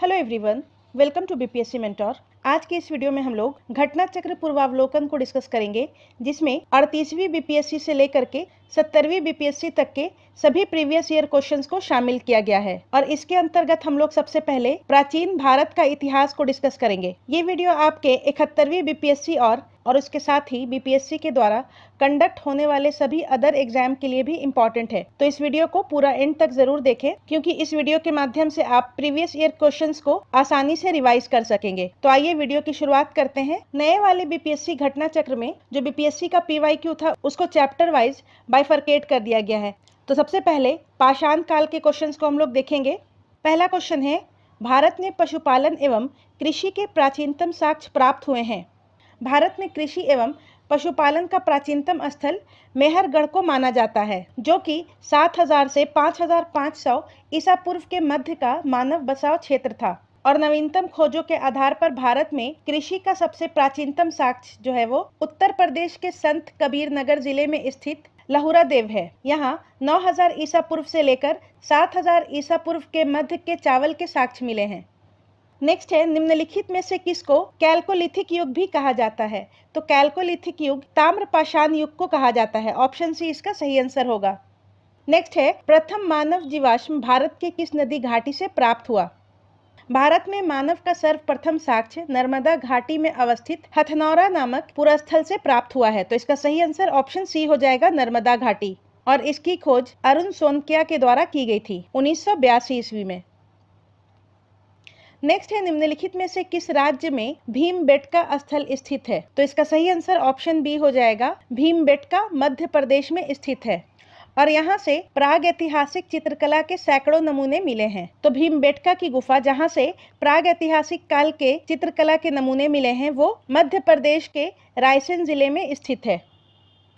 Hello everyone, welcome to BPSC mentor. आज के इस वीडियो में हम लोग घटना चक्र पूर्वावलोकन को डिस्कस करेंगे, जिसमें 38वीं बीपीएससी से लेकर के 70वीं बीपीएससी तक के सभी प्रीवियस ईयर क्वेश्चंस को शामिल किया गया है। और इसके अंतर्गत हम लोग सबसे पहले प्राचीन भारत का इतिहास को डिस्कस करेंगे। ये वीडियो आपके 71वीं बीपीएससी और उसके साथ ही बीपीएससी के द्वारा कंडक्ट होने वाले सभी अदर एग्जाम के लिए भी इम्पोर्टेंट है। तो इस वीडियो को पूरा एंड तक जरूर देखें, क्योंकि इस वीडियो के माध्यम से आप प्रीवियस ईयर क्वेश्चंस को आसानी से रिवाइज कर सकेंगे। तो आइए वीडियो की शुरुआत करते हैं। नए वाले बीपीएससी घटना चक्र में जो बीपीएससी का पीवाईक्यू था, उसको चैप्टर वाइज बाइफरकेट कर दिया गया है। तो सबसे पहले पाषाण काल के क्वेश्चंस को हम लोग देखेंगे। पहला क्वेश्चन है, भारत में पशुपालन एवं कृषि के प्राचीनतम साक्ष्य प्राप्त हुए हैं। भारत में कृषि एवं पशुपालन का प्राचीनतम स्थल मेहरगढ़ को माना जाता है, जो कि 7000 से 5500 ईसा पूर्व के मध्य का मानव बसाव क्षेत्र था। और नवीनतम खोजों के आधार पर भारत में कृषि का सबसे प्राचीनतम साक्ष्य जो है वो उत्तर प्रदेश के संत कबीर नगर जिले में स्थित लहुरा देव है। यहाँ 9000 ईसा पूर्व से लेकर 7000 ईसा पूर्व के मध्य के चावल के साक्ष्य मिले हैं। नेक्स्ट है, निम्नलिखित में से किसको कैल्कोलिथिक युग भी कहा जाता है। तो कैल्कोलिथिक युग ताम्रपाषाण युग को कहा जाता है। ऑप्शन सी इसका सही आंसर होगा। नेक्स्ट है, प्रथम मानव जीवाश्म भारत के किस नदी घाटी से प्राप्त हुआ। भारत में मानव का सर्वप्रथम साक्ष्य नर्मदा घाटी में अवस्थित हथनौरा नामक पुरस्थल से प्राप्त हुआ है। तो इसका सही आंसर ऑप्शन सी हो जाएगा, नर्मदा घाटी। और इसकी खोज अरुण सोनकिया के द्वारा की गई थी 1982 ईस्वी में। नेक्स्ट है, निम्नलिखित में से किस राज्य में भीमबेटका स्थल स्थित है। तो इसका सही आंसर ऑप्शन बी हो जाएगा, भीमबेटका मध्य प्रदेश में स्थित है। और यहाँ से प्राग ऐतिहासिक चित्रकला के सैकड़ों नमूने मिले हैं। तो भीमबेटका की गुफा, जहाँ से प्राग ऐतिहासिक काल के चित्रकला के नमूने मिले हैं, वो मध्य प्रदेश के रायसेन जिले में स्थित है।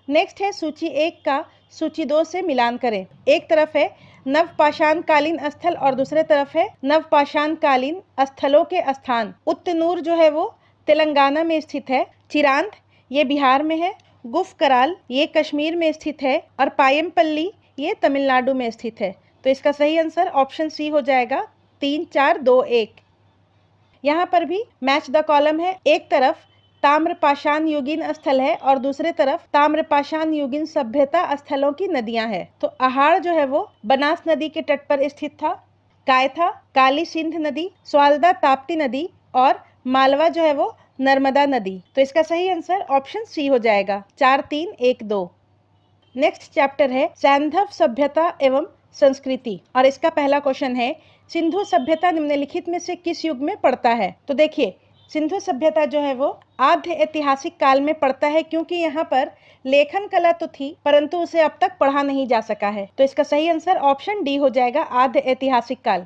नेक्स्ट है, सूची 1 का सूची 2 से मिलान करें। एक तरफ है नवपाषाण कालीन स्थल और दूसरे तरफ है नवपाषाण कालीन स्थलों के स्थान। उत्तनूर जो है वो तेलंगाना में स्थित है, चिरांद ये बिहार में है, गुफकराल ये कश्मीर में स्थित है, और पायमपल्ली ये तमिलनाडु में स्थित है। तो इसका सही आंसर ऑप्शन सी हो जाएगा, 3 4 2 1। यहाँ पर भी मैच द कॉलम है। एक तरफ ताम्रपाषाण युगीन स्थल है और दूसरे तरफ ताम्रपाषाण युगीन सभ्यता स्थलों की नदियां हैं। तो अहाड़ जो है वो बनास नदी के तट पर स्थित था, कायथा काली सिंध नदी, स्वालदा ताप्ती नदी, और मालवा जो है वो नर्मदा नदी। तो इसका सही आंसर ऑप्शन सी हो जाएगा, 4 3 1 2। नेक्स्ट चैप्टर है सैंधव सभ्यता एवं संस्कृति, और इसका पहला क्वेश्चन है, सिंधु सभ्यता निम्नलिखित में से किस युग में पड़ता है। तो देखिए, सिंधु सभ्यता जो है वो आद्य ऐतिहासिक काल में पड़ता है, क्योंकि यहाँ पर लेखन कला तो थी परंतु उसे अब तक पढ़ा नहीं जा सका है। तो इसका सही आंसर ऑप्शन डी हो जाएगा, आद्य ऐतिहासिक काल।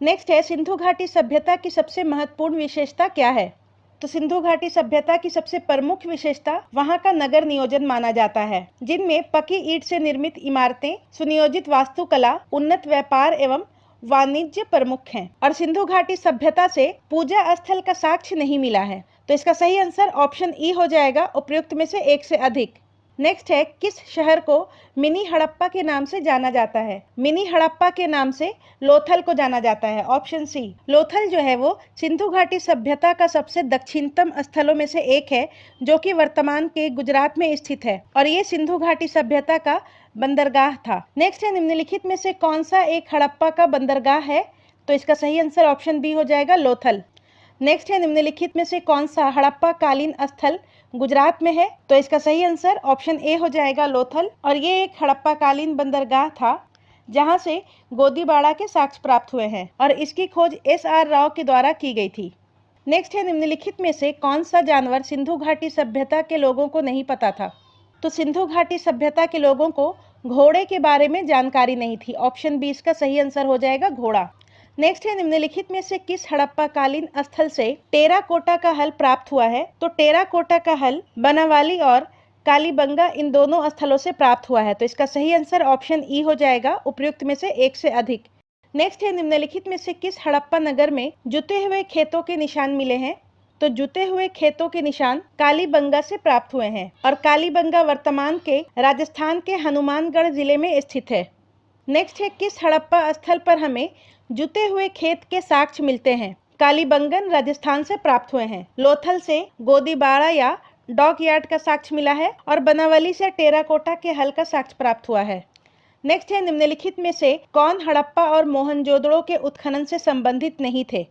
नेक्स्ट है, सिंधु घाटी सभ्यता की सबसे महत्वपूर्ण विशेषता क्या है। तो सिंधु घाटी सभ्यता की सबसे प्रमुख विशेषता वहां का नगर नियोजन माना जाता है, जिनमें पकी ईंट से निर्मित इमारतें, सुनियोजित वास्तुकला, उन्नत व्यापार एवं वाणिज्य प्रमुख हैं। और सिंधु घाटी सभ्यता से पूजा स्थल का साक्ष्य नहीं मिला है। तो इसका सही आंसर ऑप्शन ई हो जाएगा, उपयुक्त में से एक से अधिक। नेक्स्ट है, किस शहर को मिनी हड़प्पा के नाम से जाना जाता है। मिनी हड़प्पा के नाम से लोथल को जाना जाता है। ऑप्शन सी, लोथल जो है वो सिंधु घाटी सभ्यता का सबसे दक्षिणतम स्थलों में से एक है, जो कि वर्तमान के गुजरात में स्थित है, और ये सिंधु घाटी सभ्यता का बंदरगाह था। नेक्स्ट है, निम्नलिखित में से कौन सा एक हड़प्पा का बंदरगाह है। तो इसका सही आंसर ऑप्शन बी हो जाएगा, लोथल। नेक्स्ट है, निम्नलिखित में से कौन सा हड़प्पा कालीन स्थल गुजरात में है। तो इसका सही आंसर ऑप्शन ए हो जाएगा, लोथल। और ये एक हड़प्पा कालीन बंदरगाह था, जहां से गोदीबाड़ा के साक्ष्य प्राप्त हुए हैं, और इसकी खोज SR राव के द्वारा की गई थी। नेक्स्ट है, निम्नलिखित में से कौन सा जानवर सिंधु घाटी सभ्यता के लोगों को नहीं पता था। तो सिंधु घाटी सभ्यता के लोगों को घोड़े के बारे में जानकारी नहीं थी। ऑप्शन बी इसका सही आंसर हो जाएगा, घोड़ा। नेक्स्ट है, निम्नलिखित में से किस हड़प्पा कालीन स्थल से टेराकोटा का हल प्राप्त हुआ है। तो टेराकोटा का हल बनावाली और कालीबंगा इन दोनों स्थलों से प्राप्त हुआ है। तो इसका सही आंसर ऑप्शन ई हो जाएगा, उपयुक्त में से एक से अधिक। नेक्स्ट है, निम्नलिखित में से किस हड़प्पा नगर में जुते हुए खेतों के निशान मिले हैं। तो जुते हुए खेतों के निशान कालीबंगा से प्राप्त हुए हैं, और कालीबंगा वर्तमान के राजस्थान के हनुमानगढ़ जिले में स्थित है। नेक्स्ट है, किस हड़प्पा स्थल पर हमें जुते हुए खेत के साक्ष्य मिलते हैं? कालीबंगन राजस्थान से प्राप्त हुए हैं। लोथल से गोदीबाड़ा या डॉक यार्ड का साक्ष्य मिला है और बनावली से टेराकोटा के हल का साक्ष्य प्राप्त हुआ है। नेक्स्ट है, निम्नलिखित में से कौन हड़प्पा और मोहनजोदड़ो के उत्खनन से संबंधित नहीं थे?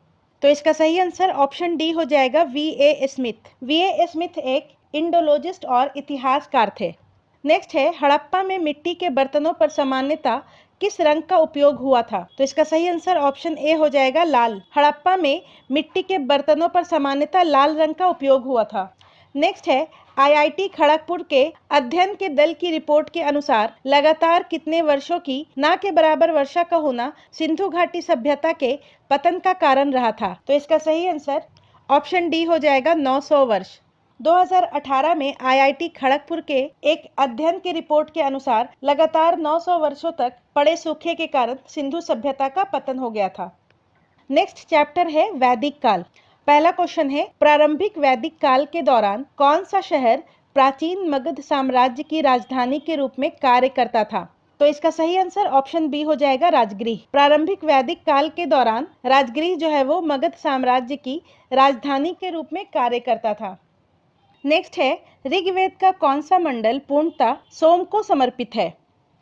तो इसका सही आंसर ऑप्शन डी हो जाएगा, वी.ए. स्मिथ। वी.ए. स्मिथ एक इंडोलॉजिस्ट और इतिहासकार थे। नेक्स्ट है, हड़प्पा में मिट्टी के बर्तनों पर सामान्यतः किस रंग का उपयोग हुआ था? तो इसका सही आंसर ऑप्शन ए हो जाएगा, लाल। हड़प्पा में मिट्टी के बर्तनों पर सामान्यतः लाल रंग का उपयोग हुआ था। नेक्स्ट है, आईआईटी खड़गपुर के अध्ययन के दल की रिपोर्ट के अनुसार लगातार कितने वर्षों की ना के बराबर वर्षा का होना सिंधु घाटी सभ्यता के पतन का कारण रहा था? तो इसका सही आंसर ऑप्शन डी हो जाएगा, 900 वर्ष। 2018 में आईआईटी खड़गपुर के एक अध्ययन की रिपोर्ट के अनुसार लगातार 900 वर्षों तक पड़े सूखे के कारण सिंधु सभ्यता का पतन हो गया था। नेक्स्ट चैप्टर है वैदिक काल। पहला क्वेश्चन है, प्रारंभिक वैदिक काल के दौरान कौन सा शहर प्राचीन मगध साम्राज्य की राजधानी के रूप में कार्य करता था? तो इसका सही आंसर ऑप्शन बी हो जाएगा, राजगृह। प्रारंभिक वैदिक काल के दौरान राजगृह जो है वो मगध साम्राज्य की राजधानी के रूप में कार्य करता था। नेक्स्ट है, ऋग्वेद का कौन सा मंडल पूर्णतः सोम को समर्पित है?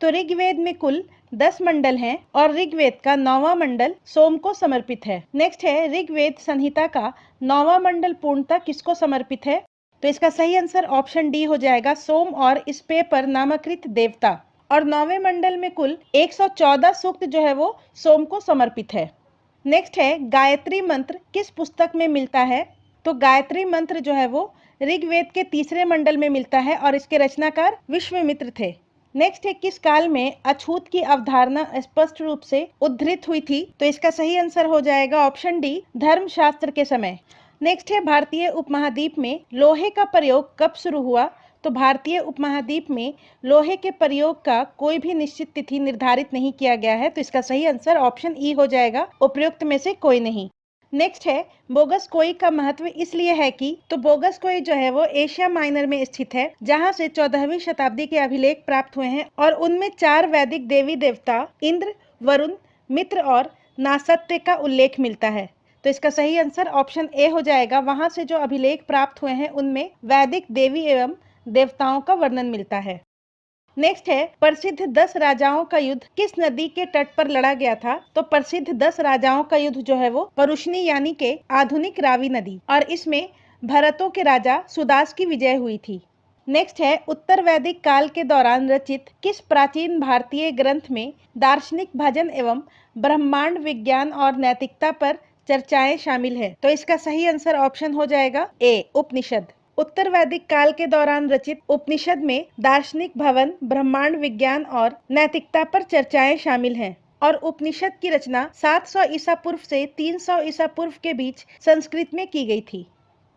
तो ऋग्वेद में कुल 10 मंडल हैं और ऋग्वेद का 9वां मंडल सोम को समर्पित है। नेक्स्ट है, ऋग्वेद संहिता का 9वां मंडल पूर्णतः किसको समर्पित है? तो इसका सही आंसर ऑप्शन डी हो जाएगा, सोम और इस पे पर नामाकृत देवता। और 9वें मंडल में कुल 114 सूक्त जो है वो सोम को समर्पित है। नेक्स्ट है, गायत्री मंत्र किस पुस्तक में मिलता है? तो गायत्री मंत्र जो है वो ऋग्वेद के 3रे मंडल में मिलता है और इसके रचनाकार विश्वामित्र थे। नेक्स्ट है, किस काल में अछूत की अवधारणा स्पष्ट रूप से उद्धृत हुई थी? तो इसका सही आंसर हो जाएगा ऑप्शन डी, धर्मशास्त्र के समय। नेक्स्ट है, भारतीय उपमहाद्वीप में लोहे का प्रयोग कब शुरू हुआ? तो भारतीय उपमहाद्वीप में लोहे के प्रयोग का कोई भी निश्चित तिथि निर्धारित नहीं किया गया है। तो इसका सही आंसर ऑप्शन ई हो जाएगा, उपयुक्त में से कोई नहीं। नेक्स्ट है, बोगस कोई का महत्व इसलिए है कि, तो बोगस कोई जो है वो एशिया माइनर में स्थित है, जहां से 14वीं शताब्दी के अभिलेख प्राप्त हुए हैं और उनमें 4 वैदिक देवी देवता इंद्र, वरुण, मित्र और नासत्य का उल्लेख मिलता है। तो इसका सही आंसर ऑप्शन ए हो जाएगा, वहां से जो अभिलेख प्राप्त हुए हैं उनमें वैदिक देवी एवं देवताओं का वर्णन मिलता है। नेक्स्ट है, प्रसिद्ध 10 राजाओं का युद्ध किस नदी के तट पर लड़ा गया था? तो प्रसिद्ध 10 राजाओं का युद्ध जो है वो परुष्णी यानी के आधुनिक रावी नदी, और इसमें भरतों के राजा सुदास की विजय हुई थी। नेक्स्ट है, उत्तर वैदिक काल के दौरान रचित किस प्राचीन भारतीय ग्रंथ में दार्शनिक भजन एवं ब्रह्मांड विज्ञान और नैतिकता पर चर्चाएं शामिल है? तो इसका सही आंसर ऑप्शन हो जाएगा ए, उपनिषद। उत्तर वैदिक काल के दौरान रचित उपनिषद में दार्शनिक भवन, ब्रह्मांड विज्ञान और नैतिकता पर चर्चाएं शामिल हैं और उपनिषद की रचना 700 ईसा पूर्व से 300 ईसा पूर्व के बीच संस्कृत में की गई थी।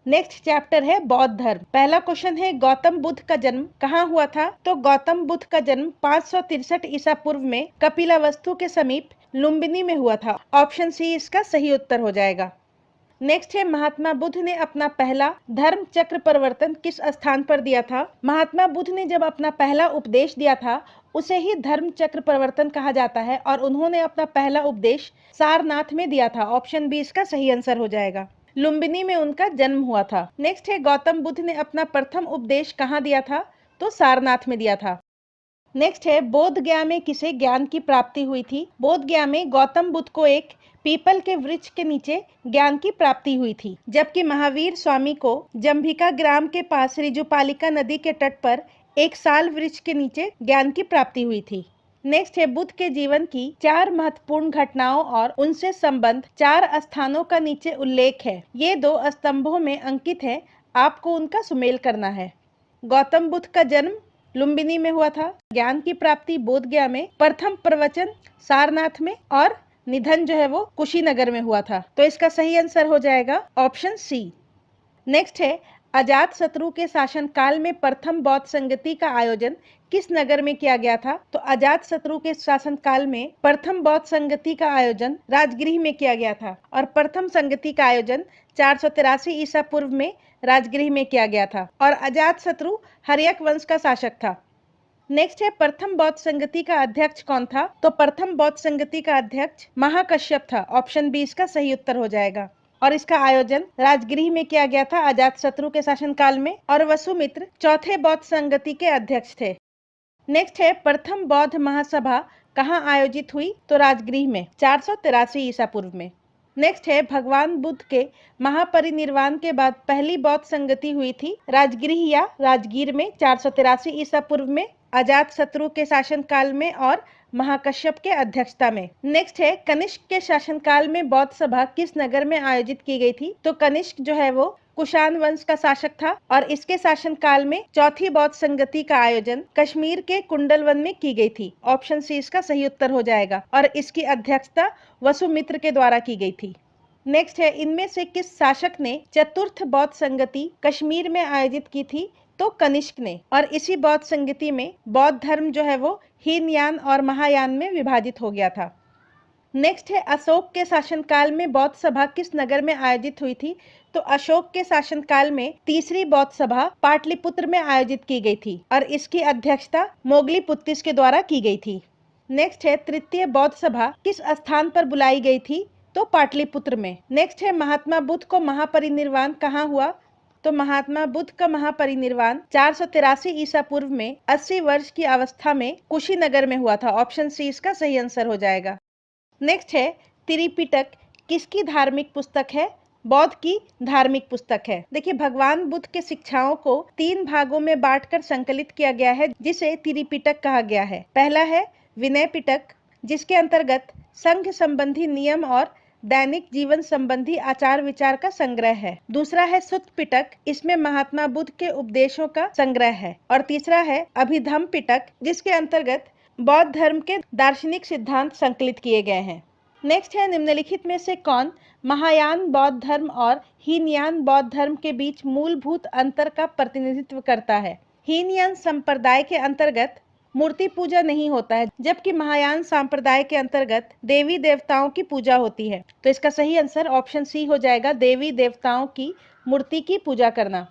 नेक्स्ट चैप्टर है बौद्ध धर्म। पहला क्वेश्चन है, गौतम बुद्ध का जन्म कहाँ हुआ था? तो गौतम बुद्ध का जन्म 563 ईसा पूर्व में कपिलावस्तु के समीप लुम्बिनी में हुआ था। ऑप्शन सी इसका सही उत्तर हो जाएगा। नेक्स्ट है, महात्मा बुद्ध ने अपना पहला धर्म चक्र परिवर्तन किस स्थान पर दिया था? महात्मा बुद्ध ने जब अपना पहला उपदेश दिया था उसे ही धर्म चक्र परिवर्तन कहा जाता है और उन्होंने अपना पहला उपदेश सारनाथ में दिया था। ऑप्शन बी इसका सही आंसर हो जाएगा। लुम्बिनी में उनका जन्म हुआ था। नेक्स्ट है, गौतम बुद्ध ने अपना प्रथम उपदेश कहाँ दिया था? तो सारनाथ में दिया था। नेक्स्ट है, बोध गया में किसे ज्ञान की प्राप्ति हुई थी? बोध गया में गौतम बुद्ध को एक पीपल के वृक्ष के नीचे ज्ञान की प्राप्ति हुई थी, जबकि महावीर स्वामी को जंभिका ग्राम के पास रिजुपालिका नदी के तट पर एक साल वृक्ष के नीचे ज्ञान की प्राप्ति हुई थी। नेक्स्ट है, बुद्ध के जीवन की 4 महत्वपूर्ण घटनाओं और उनसे संबंध 4 स्थानों का नीचे उल्लेख है। ये 2 स्तंभों में अंकित है, आपको उनका सुमेल करना है। गौतम बुद्ध का जन्म लुम्बिनी में हुआ था, ज्ञान की प्राप्ति बोध गया में, प्रथम प्रवचन सारनाथ में और निधन जो है वो कुशीनगर में हुआ था। तो इसका सही आंसर हो जाएगा ऑप्शन सी। नेक्स्ट है, अजात शत्रु के शासन काल में प्रथम बौद्ध संगति का आयोजन किस नगर में किया गया था? तो अजात शत्रु के शासन काल में प्रथम बौद्ध संगति का आयोजन राजगृह में किया गया था और प्रथम संगति का आयोजन 483 ईसा पूर्व में राजगृह में किया गया था और अजात शत्रु हर्यक वंश का शासक था। नेक्स्ट है प्रथम बौद्ध संगति का अध्यक्ष कौन था? तो प्रथम बौद्ध संगति का अध्यक्ष महाकश्यप था। ऑप्शन बी इसका सही उत्तर हो जाएगा। और इसका आयोजन राजगृह में किया गया था अजातशत्रु के शासनकाल में, और वसुमित्र चौथे बौद्ध संगति के अध्यक्ष थे। नेक्स्ट है प्रथम बौद्ध महासभा कहाँ आयोजित हुई? तो राजगृह में 483 ईसा पूर्व में। नेक्स्ट है भगवान बुद्ध के महापरिनिर्वाण के बाद पहली बौद्ध संगति हुई थी राजगृह या राजगीर में 483 ईसा पूर्व में, अजातशत्रु के शासनकाल में और महाकश्यप के अध्यक्षता में। नेक्स्ट है कनिष्क के शासनकाल में बौद्ध सभा किस नगर में आयोजित की गई थी? तो कनिष्क जो है वो कुषाण वंश का शासक था और इसके शासनकाल में चौथी बौद्ध संगति का आयोजन कश्मीर के कुंडलवन में की गई थी। ऑप्शन सी इसका सही उत्तर हो जाएगा और इसकी अध्यक्षता वसुमित्र के द्वारा की गई थी। नेक्स्ट है इनमें से किस शासक ने चतुर्थ बौद्ध संगति कश्मीर में आयोजित की थी? तो कनिष्क ने। और इसी बौद्ध संगति में बौद्ध धर्म जो है वो हीनयान और महायान में विभाजित हो गया था। नेक्स्ट है अशोक के शासनकाल में बौद्ध सभा किस नगर में आयोजित हुई थी? तो अशोक के शासनकाल में तीसरी बौद्ध सभा पाटलिपुत्र में आयोजित की गई थी और इसकी अध्यक्षता मोगलीपुत्तिस के द्वारा की गई थी। नेक्स्ट है तृतीय बौद्ध सभा किस स्थान पर बुलाई गई थी? तो पाटलिपुत्र में। नेक्स्ट है महात्मा बुद्ध को महापरिनिर्वाण कहाँ हुआ? तो महात्मा बुद्ध का महापरिनिर्वाण 483 ईसा पूर्व में 80 वर्ष की अवस्था में कुशीनगर में हुआ था। ऑप्शन सी इसका सही आंसर हो जाएगा। नेक्स्ट है त्रिपिटक किसकी धार्मिक पुस्तक है? बौद्ध की धार्मिक पुस्तक है। देखिए भगवान बुद्ध के शिक्षाओं को 3 भागों में बांटकर संकलित किया गया है जिसे त्रिपिटक कहा गया है। पहला है विनय पिटक जिसके अंतर्गत संघ संबंधी नियम और दैनिक जीवन संबंधी आचार विचार का संग्रह है। दूसरा है सुत्त पिटक, इसमें महात्मा बुद्ध के उपदेशों का संग्रह है। और तीसरा है अभिधम्म पिटक जिसके अंतर्गत बौद्ध धर्म के दार्शनिक सिद्धांत संकलित किए गए हैं। नेक्स्ट है निम्नलिखित में से कौन महायान बौद्ध धर्म और हीनयान बौद्ध धर्म के बीच मूलभूत अंतर का प्रतिनिधित्व करता है? हीनयान संप्रदाय के अंतर्गत मूर्ति पूजा नहीं होता है जबकि महायान संप्रदाय के अंतर्गत देवी देवताओं की पूजा होती है। तो इसका सही आंसर ऑप्शन सी हो जाएगा, देवी देवताओं की मूर्ति की पूजा करना।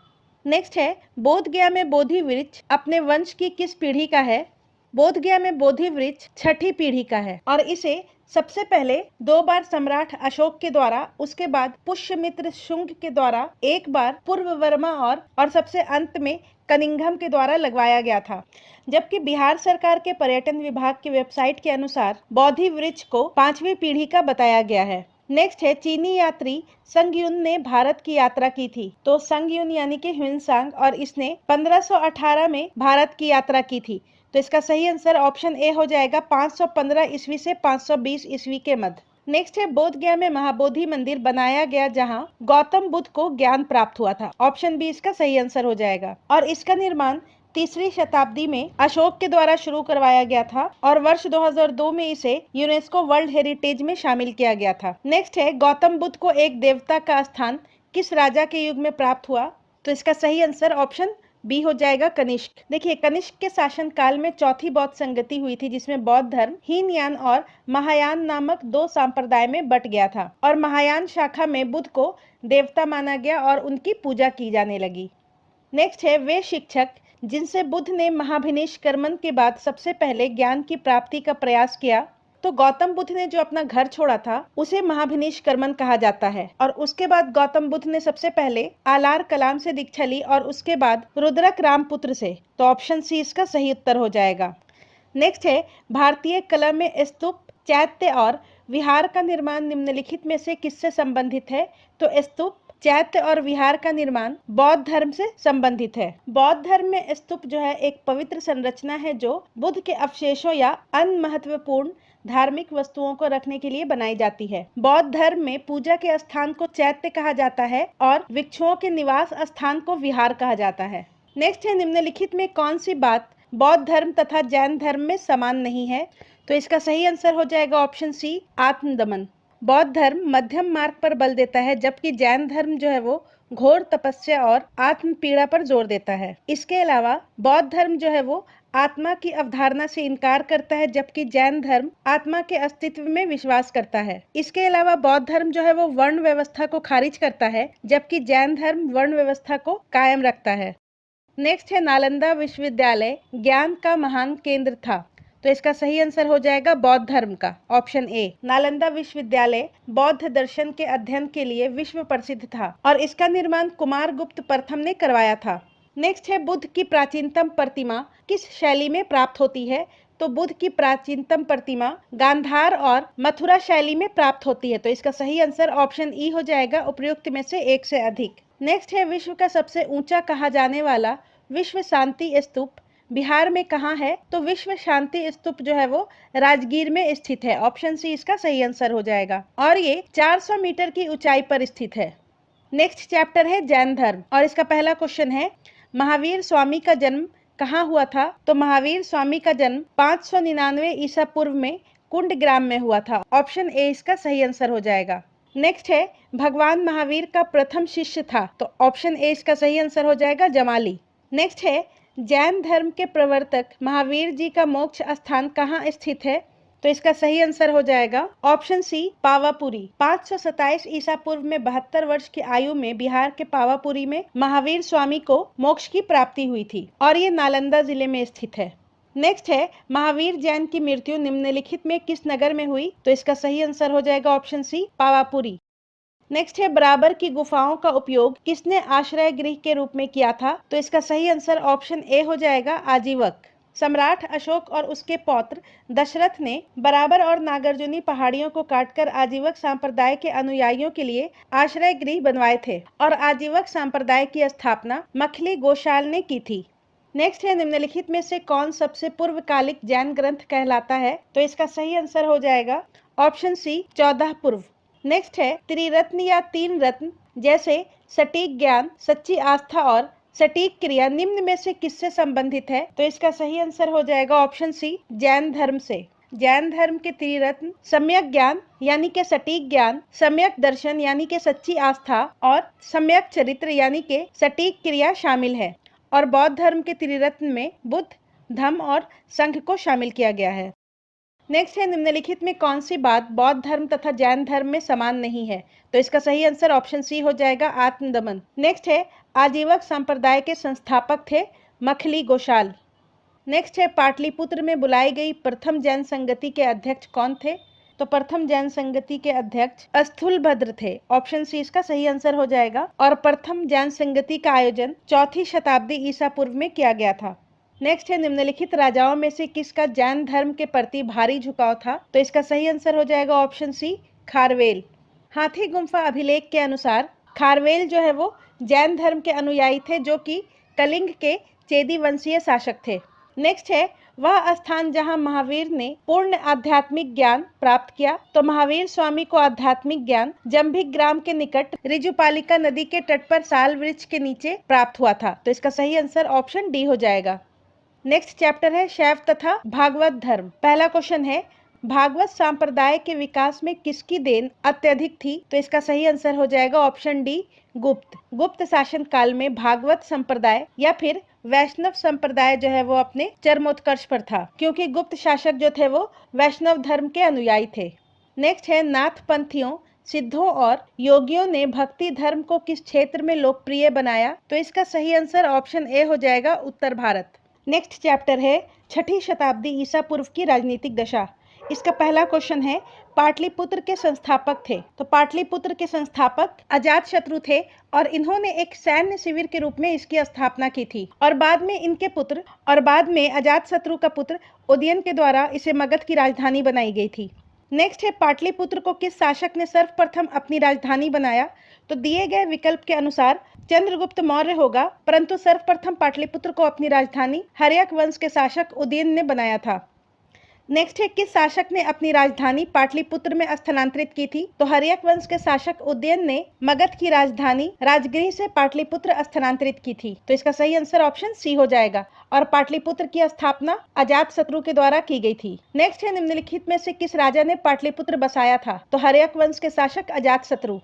नेक्स्ट है बोध गया में बोधि वृक्ष अपने वंश की किस पीढ़ी का है? बोध गया में बोधि वृक्ष छठी पीढ़ी का है और इसे सबसे पहले 2 बार सम्राट अशोक के द्वारा, उसके बाद पुष्यमित्र शुंग के द्वारा, एक बार पूर्ववर्मा और सबसे अंत में कनिंघम के द्वारा लगवाया गया था। जबकि बिहार सरकार के पर्यटन विभाग की वेबसाइट के अनुसार बोधि वृक्ष को 5वीं पीढ़ी का बताया गया है। नेक्स्ट है चीनी यात्री संगयुन ने भारत की यात्रा की थी। तो संगयुन यानी कि ह्वेनसांग और इसने 1518 में भारत की यात्रा की थी। तो इसका सही आंसर ऑप्शन ए हो जाएगा 515 ईस्वी से 520 ईस्वी के मध्य। नेक्स्ट है बोध गया में महाबोधि मंदिर बनाया गया जहां गौतम बुद्ध को ज्ञान प्राप्त हुआ था। ऑप्शन बी इसका सही आंसर हो जाएगा और इसका निर्माण 3री शताब्दी में अशोक के द्वारा शुरू करवाया गया था और वर्ष 2002 में इसे यूनेस्को वर्ल्ड हेरिटेज में शामिल किया गया था। नेक्स्ट है गौतम बुद्ध को एक देवता का स्थान किस राजा के युग में प्राप्त हुआ? तो इसका सही आंसर ऑप्शन बी हो जाएगा कनिष्क। देखिए कनिष्क के शासन काल में चौथी बौद्ध संगति हुई थी जिसमें बौद्ध धर्म हीनयान और महायान नामक 2 संप्रदाय में बट गया था और महायान शाखा में बुद्ध को देवता माना गया और उनकी पूजा की जाने लगी। नेक्स्ट है वे शिक्षक जिनसे बुद्ध ने महाभिनिष्क्रमण के बाद सबसे पहले ज्ञान की प्राप्ति का प्रयास किया। तो गौतम बुद्ध ने जो अपना घर छोड़ा था उसे महाभिनिष्क्रमण कहा जाता है और उसके बाद गौतम बुद्ध ने सबसे पहले आलार कलाम से दीक्षा ली और उसके बाद रुद्रक रामपुत्र से। तो ऑप्शन सी इसका सही उत्तर हो जाएगा। नेक्स्ट है भारतीय कला में स्तूप, चैत्य और विहार का निर्माण निम्नलिखित में से किससे संबंधित है? तो स्तूप, चैत्य और विहार का निर्माण बौद्ध धर्म से संबंधित है। बौद्ध धर्म में स्तूप जो है एक पवित्र संरचना है जो बुद्ध के अवशेषों या अन्य महत्वपूर्ण धार्मिक वस्तुओं को रखने के लिए बनाई जाती है। बौद्ध धर्म में पूजा के स्थान को चैत्य कहा जाता है और भिक्षुओं के निवास स्थान को विहार कहा जाता है। नेक्स्ट है निम्नलिखित में कौन सी बात बौद्ध धर्म तथा जैन धर्म में समान नहीं है? तो इसका सही आंसर हो जाएगा ऑप्शन सी आत्मदमन। बौद्ध धर्म मध्यम मार्ग पर बल देता है जबकि जैन धर्म जो है वो घोर तपस्या और आत्म पीड़ा पर जोर देता है। इसके अलावा बौद्ध धर्म जो है वो आत्मा की अवधारणा से इनकार करता है जबकि जैन धर्म आत्मा के अस्तित्व में विश्वास करता है। इसके अलावा बौद्ध धर्म जो है वो वर्ण व्यवस्था को खारिज करता है जबकि जैन धर्म वर्ण व्यवस्था को कायम रखता है। नेक्स्ट है नालंदा विश्वविद्यालय ज्ञान का महान केंद्र था। तो इसका सही आंसर हो जाएगा बौद्ध धर्म का, ऑप्शन ए। नालंदा विश्वविद्यालय बौद्ध दर्शन के अध्ययन के लिए विश्व प्रसिद्ध था और इसका निर्माण कुमारगुप्त प्रथम ने करवाया था। नेक्स्ट है बुद्ध की प्राचीनतम प्रतिमा किस शैली में प्राप्त होती है। तो बुद्ध की प्राचीनतम प्रतिमा गांधार और मथुरा शैली में प्राप्त होती है। तो इसका सही आंसर ऑप्शन ई हो जाएगा, उपयुक्त में से एक से अधिक। नेक्स्ट है विश्व का सबसे ऊंचा कहा जाने वाला विश्व शांति स्तूप बिहार में कहाँ है। तो विश्व शांति स्तूप जो है वो राजगीर में स्थित है, ऑप्शन सी इसका सही आंसर हो जाएगा और ये 400 मीटर की ऊंचाई पर स्थित है। नेक्स्ट चैप्टर है जैन धर्म और इसका पहला क्वेश्चन है महावीर स्वामी का जन्म कहाँ हुआ था। तो महावीर स्वामी का जन्म 599 ईसा पूर्व में कुंड ग्राम में हुआ था, ऑप्शन ए इसका सही आंसर हो जाएगा। नेक्स्ट है भगवान महावीर का प्रथम शिष्य था। तो ऑप्शन ए इसका सही आंसर हो जाएगा जमाली। नेक्स्ट है जैन धर्म के प्रवर्तक महावीर जी का मोक्ष स्थान कहाँ स्थित है। तो इसका सही आंसर हो जाएगा ऑप्शन सी पावापुरी। 527 ईसा पूर्व में 72 वर्ष की आयु में बिहार के पावापुरी में महावीर स्वामी को मोक्ष की प्राप्ति हुई थी और ये नालंदा जिले में स्थित है। नेक्स्ट है महावीर जैन की मृत्यु निम्नलिखित में किस नगर में हुई। तो इसका सही आंसर हो जाएगा ऑप्शन सी पावापुरी। नेक्स्ट है बराबर की गुफाओं का उपयोग किसने आश्रय गृह के रूप में किया था। तो इसका सही आंसर ऑप्शन ए हो जाएगा आजीवक। सम्राट अशोक और उसके पौत्र दशरथ ने बराबर और नागार्जुनी पहाड़ियों को काटकर आजीवक संप्रदाय के अनुयायियों के लिए आश्रय गृह बनवाए थे और आजीवक संप्रदाय की स्थापना मखली गोशाल ने की थी। नेक्स्ट है निम्नलिखित में से कौन सबसे पूर्वकालिक जैन ग्रंथ कहलाता है। तो इसका सही आंसर हो जाएगा ऑप्शन सी 14 पूर्व। नेक्स्ट है त्रिरत्न या तीन रत्न जैसे सटीक ज्ञान, सच्ची आस्था और सटीक क्रिया निम्न में से किससे संबंधित है। तो इसका सही आंसर हो जाएगा ऑप्शन सी जैन धर्म से। जैन धर्म के त्रिरत्न सम्यक ज्ञान यानी के सटीक ज्ञान, सम्यक दर्शन यानी के सच्ची आस्था और सम्यक चरित्र यानी के सटीक क्रिया शामिल है और बौद्ध धर्म के त्रिरत्न में बुद्ध, धम्म और संघ को शामिल किया गया है। नेक्स्ट है निम्नलिखित में कौन सी बात बौद्ध धर्म तथा जैन धर्म में समान नहीं है। तो इसका सही आंसर ऑप्शन सी हो जाएगा आत्मदमन। नेक्स्ट है आजीवक संप्रदाय के संस्थापक थे मखली गोशाल। नेक्स्ट है पाटलिपुत्र में बुलाई गई प्रथम जैन संगति के अध्यक्ष कौन थे। तो प्रथम जैन संगति के अध्यक्ष स्थूलभद्र थे, ऑप्शन सी इसका सही आंसर हो जाएगा और प्रथम जैन संगति का आयोजन 4वीं शताब्दी ईसा पूर्व में किया गया था। नेक्स्ट है निम्नलिखित राजाओं में से किसका जैन धर्म के प्रति भारी झुकाव था। तो इसका सही आंसर हो जाएगा ऑप्शन सी खारवेल। हाथी गुम्फा अभिलेख के अनुसार खारवेल जो है वो जैन धर्म के अनुयायी थे जो कि कलिंग के चेदी वंशीय शासक थे। नेक्स्ट है वह स्थान जहां महावीर ने पूर्ण आध्यात्मिक ज्ञान प्राप्त किया। तो महावीर स्वामी को आध्यात्मिक ज्ञान जंभिक ग्राम के निकट रिजुपालिका नदी के तट पर साल वृक्ष के नीचे प्राप्त हुआ था। तो इसका सही आंसर ऑप्शन डी हो जाएगा। नेक्स्ट चैप्टर है शैव तथा भागवत धर्म। पहला क्वेश्चन है भागवत संप्रदाय के विकास में किसकी देन अत्यधिक थी। तो इसका सही आंसर हो जाएगा ऑप्शन डी गुप्त। गुप्त शासन काल में भागवत संप्रदाय या फिर वैष्णव संप्रदाय जो है वो अपने चरमोत्कर्ष पर था क्योंकि गुप्त शासक जो थे वो वैष्णव धर्म के अनुयायी थे। नेक्स्ट है नाथ पंथियों, सिद्धों और योगियों ने भक्ति धर्म को किस क्षेत्र में लोकप्रिय बनाया। तो इसका सही आंसर ऑप्शन ए हो जाएगा उत्तर भारत। नेक्स्ट चैप्टर है 6वीं शताब्दी ईसा पूर्व की राजनीतिक दशा। इसका पहला क्वेश्चन है पाटलिपुत्र के संस्थापक थे। तो पाटलिपुत्र के संस्थापक अजातशत्रु थे और इन्होंने एक सैन्य शिविर के रूप में इसकी स्थापना की थी और बाद में अजातशत्रु का पुत्र उदयन के द्वारा इसे मगध की राजधानी बनाई गई थी। नेक्स्ट है पाटलिपुत्र को किस शासक ने सर्वप्रथम अपनी राजधानी बनाया। तो दिए गए विकल्प के अनुसार चंद्रगुप्त मौर्य होगा, परंतु सर्वप्रथम पाटलिपुत्र को अपनी राजधानी हर्यक वंश के शासक उदयन ने बनाया था। नेक्स्ट है किस शासक ने अपनी राजधानी पाटलिपुत्र में स्थानांतरित की थी। तो हर्यक वंश के शासक उदयन ने मगध की राजधानी राजगृह से पाटलिपुत्र स्थानांतरित की थी। तो इसका सही आंसर ऑप्शन सी हो जाएगा और पाटलिपुत्र की स्थापना अजातशत्रु के द्वारा की गई थी। नेक्स्ट है निम्नलिखित में से किस राजा ने पाटलिपुत्र बसाया था। तो हर्यक वंश के शासक अजातशत्रु।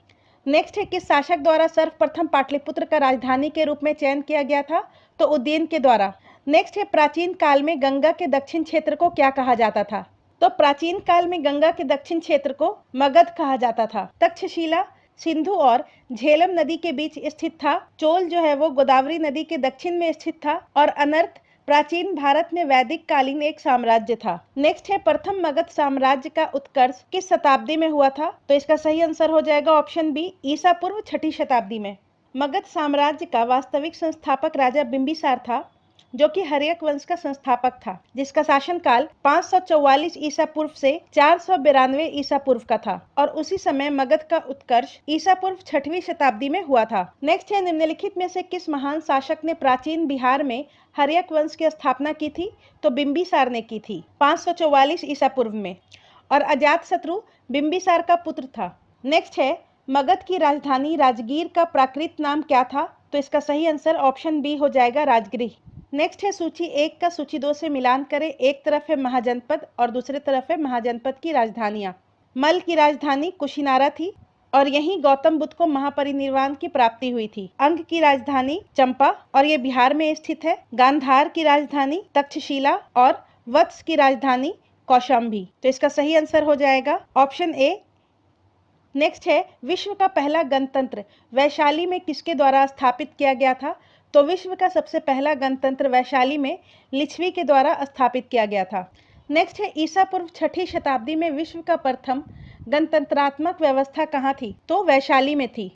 नेक्स्ट है किस शासक द्वारा सर्वप्रथम पाटलिपुत्र का राजधानी के रूप में चयन किया गया था। तो उदयन के द्वारा। नेक्स्ट है प्राचीन काल में गंगा के दक्षिण क्षेत्र को क्या कहा जाता था। तो प्राचीन काल में गंगा के दक्षिण क्षेत्र को मगध कहा जाता था। तक्षशिला सिंधु और झेलम नदी के बीच स्थित था। चोल जो है वो गोदावरी नदी के दक्षिण में स्थित था। और अनर्त प्राचीन भारत में वैदिक कालीन एक साम्राज्य था। नेक्स्ट है प्रथम मगध साम्राज्य का उत्कर्ष किस शताब्दी में हुआ था? तो इसका सही आंसर हो जाएगा ऑप्शन बी, ईसा पूर्व 6ठी शताब्दी में। मगध साम्राज्य का वास्तविक संस्थापक राजा बिंबिसार था, जो कि हर्यक वंश का संस्थापक था, जिसका शासनकाल 544 ईसा पूर्व से 492 ईसा पूर्व का था। और उसी समय मगध का उत्कर्ष ईसा पूर्व 6वीं शताब्दी में हुआ था। नेक्स्ट है निम्नलिखित में से किस महान शासक ने प्राचीन बिहार में हर्यक वंश की स्थापना की थी? तो बिंबिसार ने की थी 544 ईसा पूर्व में। और अजातशत्रु बिंबिसार का पुत्र था। नेक्स्ट है मगध की राजधानी राजगीर का प्राकृत नाम क्या था? तो इसका सही आंसर ऑप्शन बी हो जाएगा, राजगृह। नेक्स्ट है सूची 1 का सूची 2 से मिलान करें। एक तरफ है महाजनपद और दूसरे तरफ है महाजनपद की राजधानियां। मल की राजधानी कुशिनारा थी और यहीं गौतम बुद्ध को महापरिनिर्वाण की प्राप्ति हुई थी। अंग की राजधानी चंपा और ये बिहार में स्थित है। गांधार की राजधानी तक्षशिला और वत्स की राजधानी कौशाम्बी। तो इसका सही आंसर हो जाएगा ऑप्शन ए। नेक्स्ट है विश्व का पहला गणतंत्र वैशाली में किसके द्वारा स्थापित किया गया था? तो विश्व का सबसे पहला गणतंत्र वैशाली में लिच्छवी के द्वारा स्थापित किया गया था। नेक्स्ट है ईसा पूर्व 6ठी शताब्दी में विश्व का प्रथम गणतंत्रात्मक व्यवस्था कहाँ थी? तो वैशाली में थी।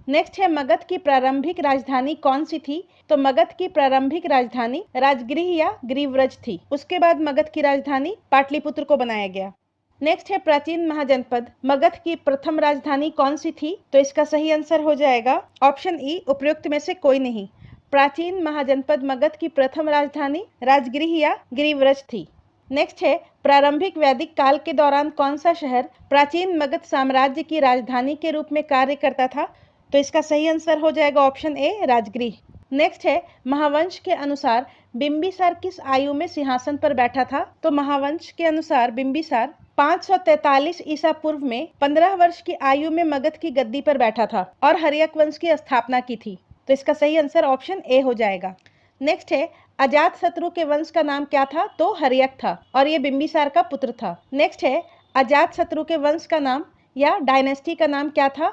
नेक्स्ट है मगध की प्रारंभिक राजधानी कौन सी थी? तो मगध की प्रारंभिक राजधानी राजगृह या ग्रीवरज थी। उसके बाद मगध की राजधानी पाटलिपुत्र को बनाया गया। नेक्स्ट है प्राचीन महाजनपद मगध की प्रथम राजधानी कौन सी थी? तो इसका सही आंसर हो जाएगा ऑप्शन ई, उपयुक्त में से कोई नहीं। प्राचीन महाजनपद मगध की प्रथम राजधानी राजगृह या ग्रीवरज थी। नेक्स्ट है प्रारंभिक वैदिक काल के दौरान कौन सा शहर प्राचीन मगध साम्राज्य की राजधानी के रूप में कार्य करता था? तो इसका सही आंसर हो जाएगा ऑप्शन ए, राजगृह। नेक्स्ट है महावंश के अनुसार बिंबिसार किस आयु में सिंहासन पर बैठा था? तो महावंश के अनुसार बिंबिसार 543 ईसा पूर्व में 15 वर्ष की आयु में मगध की गद्दी पर बैठा था और हर्यक वंश की स्थापना की थी। तो इसका सही आंसर ऑप्शन ए हो जाएगा। नेक्स्ट है अजातशत्रु के वंश का नाम क्या था? तो हर्यक था और ये बिंबिसार का पुत्र था। नेक्स्ट है अजातशत्रु के वंश का नाम या डायनेस्टी का नाम क्या था?